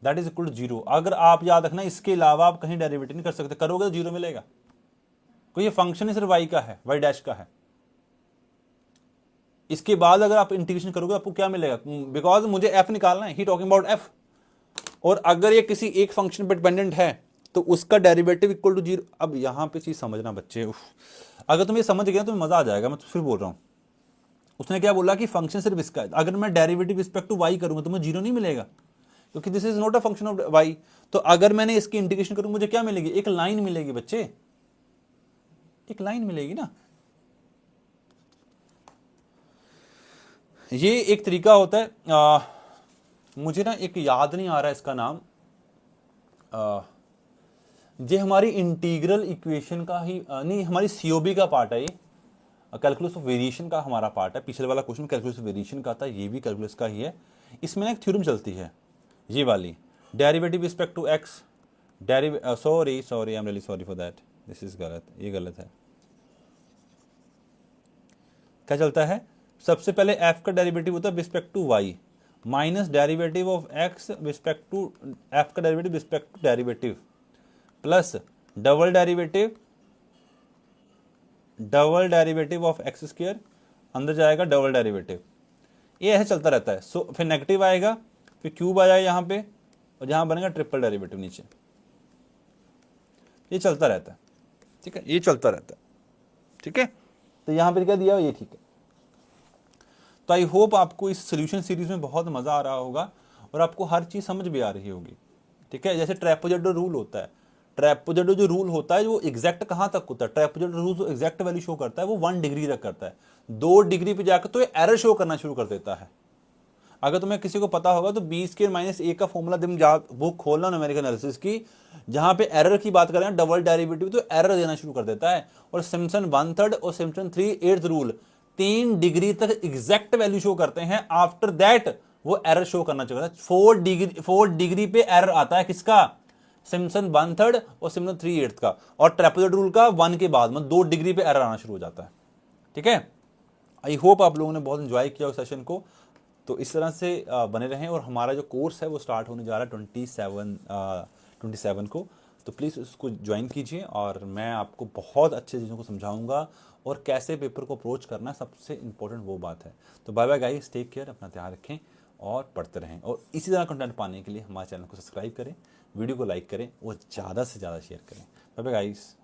दैट इज इक्वल टू 0। अगर आप याद रखना इसके अलावा आप कहीं डेरिवेटिव नहीं कर सकते, करोगे तो 0 मिलेगा। कोई ये फंक्शन ही सिर्फ y का है, y डैश का है। इसके बाद अगर आप इंटीग्रेशन करोगे आपको क्या मिलेगा, बिकॉज मुझे f निकालना है, ही टॉकिंग अबाउट f, और अगर ये किसी एक फंक्शन पर डिपेंडेंट है तो उसका डेरिवेटिव इक्वल टू 0। अब यहां पे चीज समझना बच्चे, अगर तुम ये समझ गए तो मजा आ जाएगा, मैं तो फिर बोल रहा हूं। उसने क्या बोला कि फंक्शन सिर्फ इसका है, अगर मैं डेरिवेटिव रिस्पेक्ट टू वाई करूंगा तो मुझे जीरो नहीं मिलेगा, क्योंकि this is not a function of Y. तो अगर मैंने इसकी इंटीग्रेशन करूं मुझे क्या मिलेगी, एक लाइन मिलेगी बच्चे, एक लाइन मिलेगी ना। ये एक तरीका होता है, मुझे ना एक याद नहीं आ रहा है इसका नाम, ये हमारी इंटीग्रल इक्वेशन का ही नहीं, हमारी सीओबी का पार्ट है, ये कैलकुलस ऑफ वेरिएशन का हमारा पार्ट है। पिछले वाला क्वेश्चन कैलकुलस ऑफ वेरिएशन का था, ये भी कैलकुलस का ही है। इसमें ना एक थ्योरम चलती है, ये वाली, derivative respect to X, sorry I am really sorry for that, this is गलत, ये गलत है। क्या चलता है, सबसे पहले एफ का डेरिवेटिव होता है respect to y, minus derivative of x respect to f का derivative respect to derivative, plus double derivative of x square, अंदर जाएगा डबल डेरिवेटिव, ये ऐसे चलता रहता है। सो फिर नेगेटिव आएगा, फिर क्यूब आ जाएगा यहाँ पे, और यहाँ बनेगा ट्रिपल डेरिवेटिव नीचे, ये चलता रहता है, ठीक है, ये चलता रहता है, ठीक है। तो यहाँ पर क्या दिया ये ठीक है। तो आई होप आपको इस सोल्यूशन सीरीज में बहुत मजा आ रहा होगा और आपको हर चीज समझ भी आ रही होगी, ठीक है। जैसे ट्रेपेजॉइडल रूल होता है, ट्रेपेजॉइडल जो रूल होता है वो एग्जैक्ट कहां तक होता है, ट्रेपेजॉइडल रूल जो एग्जैक्ट वैल्यू शो करता है वो 1 डिग्री तक करता है, 2 डिग्री पे जाकर तो ये एरर शो करना शुरू कर देता है। अगर तुम्हें किसी को पता होगा तो b² - a का फॉर्मूला तुम बुक खोलना न्यूमेरिकल एनालिसिस की, जहां पे एरर की बात करें डबल डेरिवेटिव तो एरर देना शुरू कर देता है। और सिम्पसन 1/3 और सिम्पसन 3/8 रूल 3 डिग्री तक एग्जैक्ट वैल्यू शो करते हैं, आफ्टर दैट वो एरर शो करना चाहिए। 4 डिग्री पे एरर आता है किसका, सिम्पसन 1/3 और सिम्पसन 3/8 का, और ट्रेपेजॉइडल रूल का 1 के बाद मतलब 2 डिग्री पे एरर आना शुरू हो जाता है, ठीक है। आई होप आप लोगों ने बहुत एंजॉय किया उस सेशन को, तो इस तरह से बने रहें। और हमारा जो कोर्स है वो स्टार्ट होने जा रहा है 27 को, तो प्लीज़ उसको ज्वाइन कीजिए और मैं आपको बहुत अच्छे चीज़ों को समझाऊंगा और कैसे पेपर को अप्रोच करना है, सबसे इंपॉर्टेंट वो बात है। तो bye bye guys, take care, अपना ध्यान रखें और पढ़ते रहें। और इसी तरह कंटेंट पाने के लिए हमारे चैनल को सब्सक्राइब करें, वीडियो को लाइक करें और ज़्यादा से ज़्यादा शेयर करें। Bye bye guys.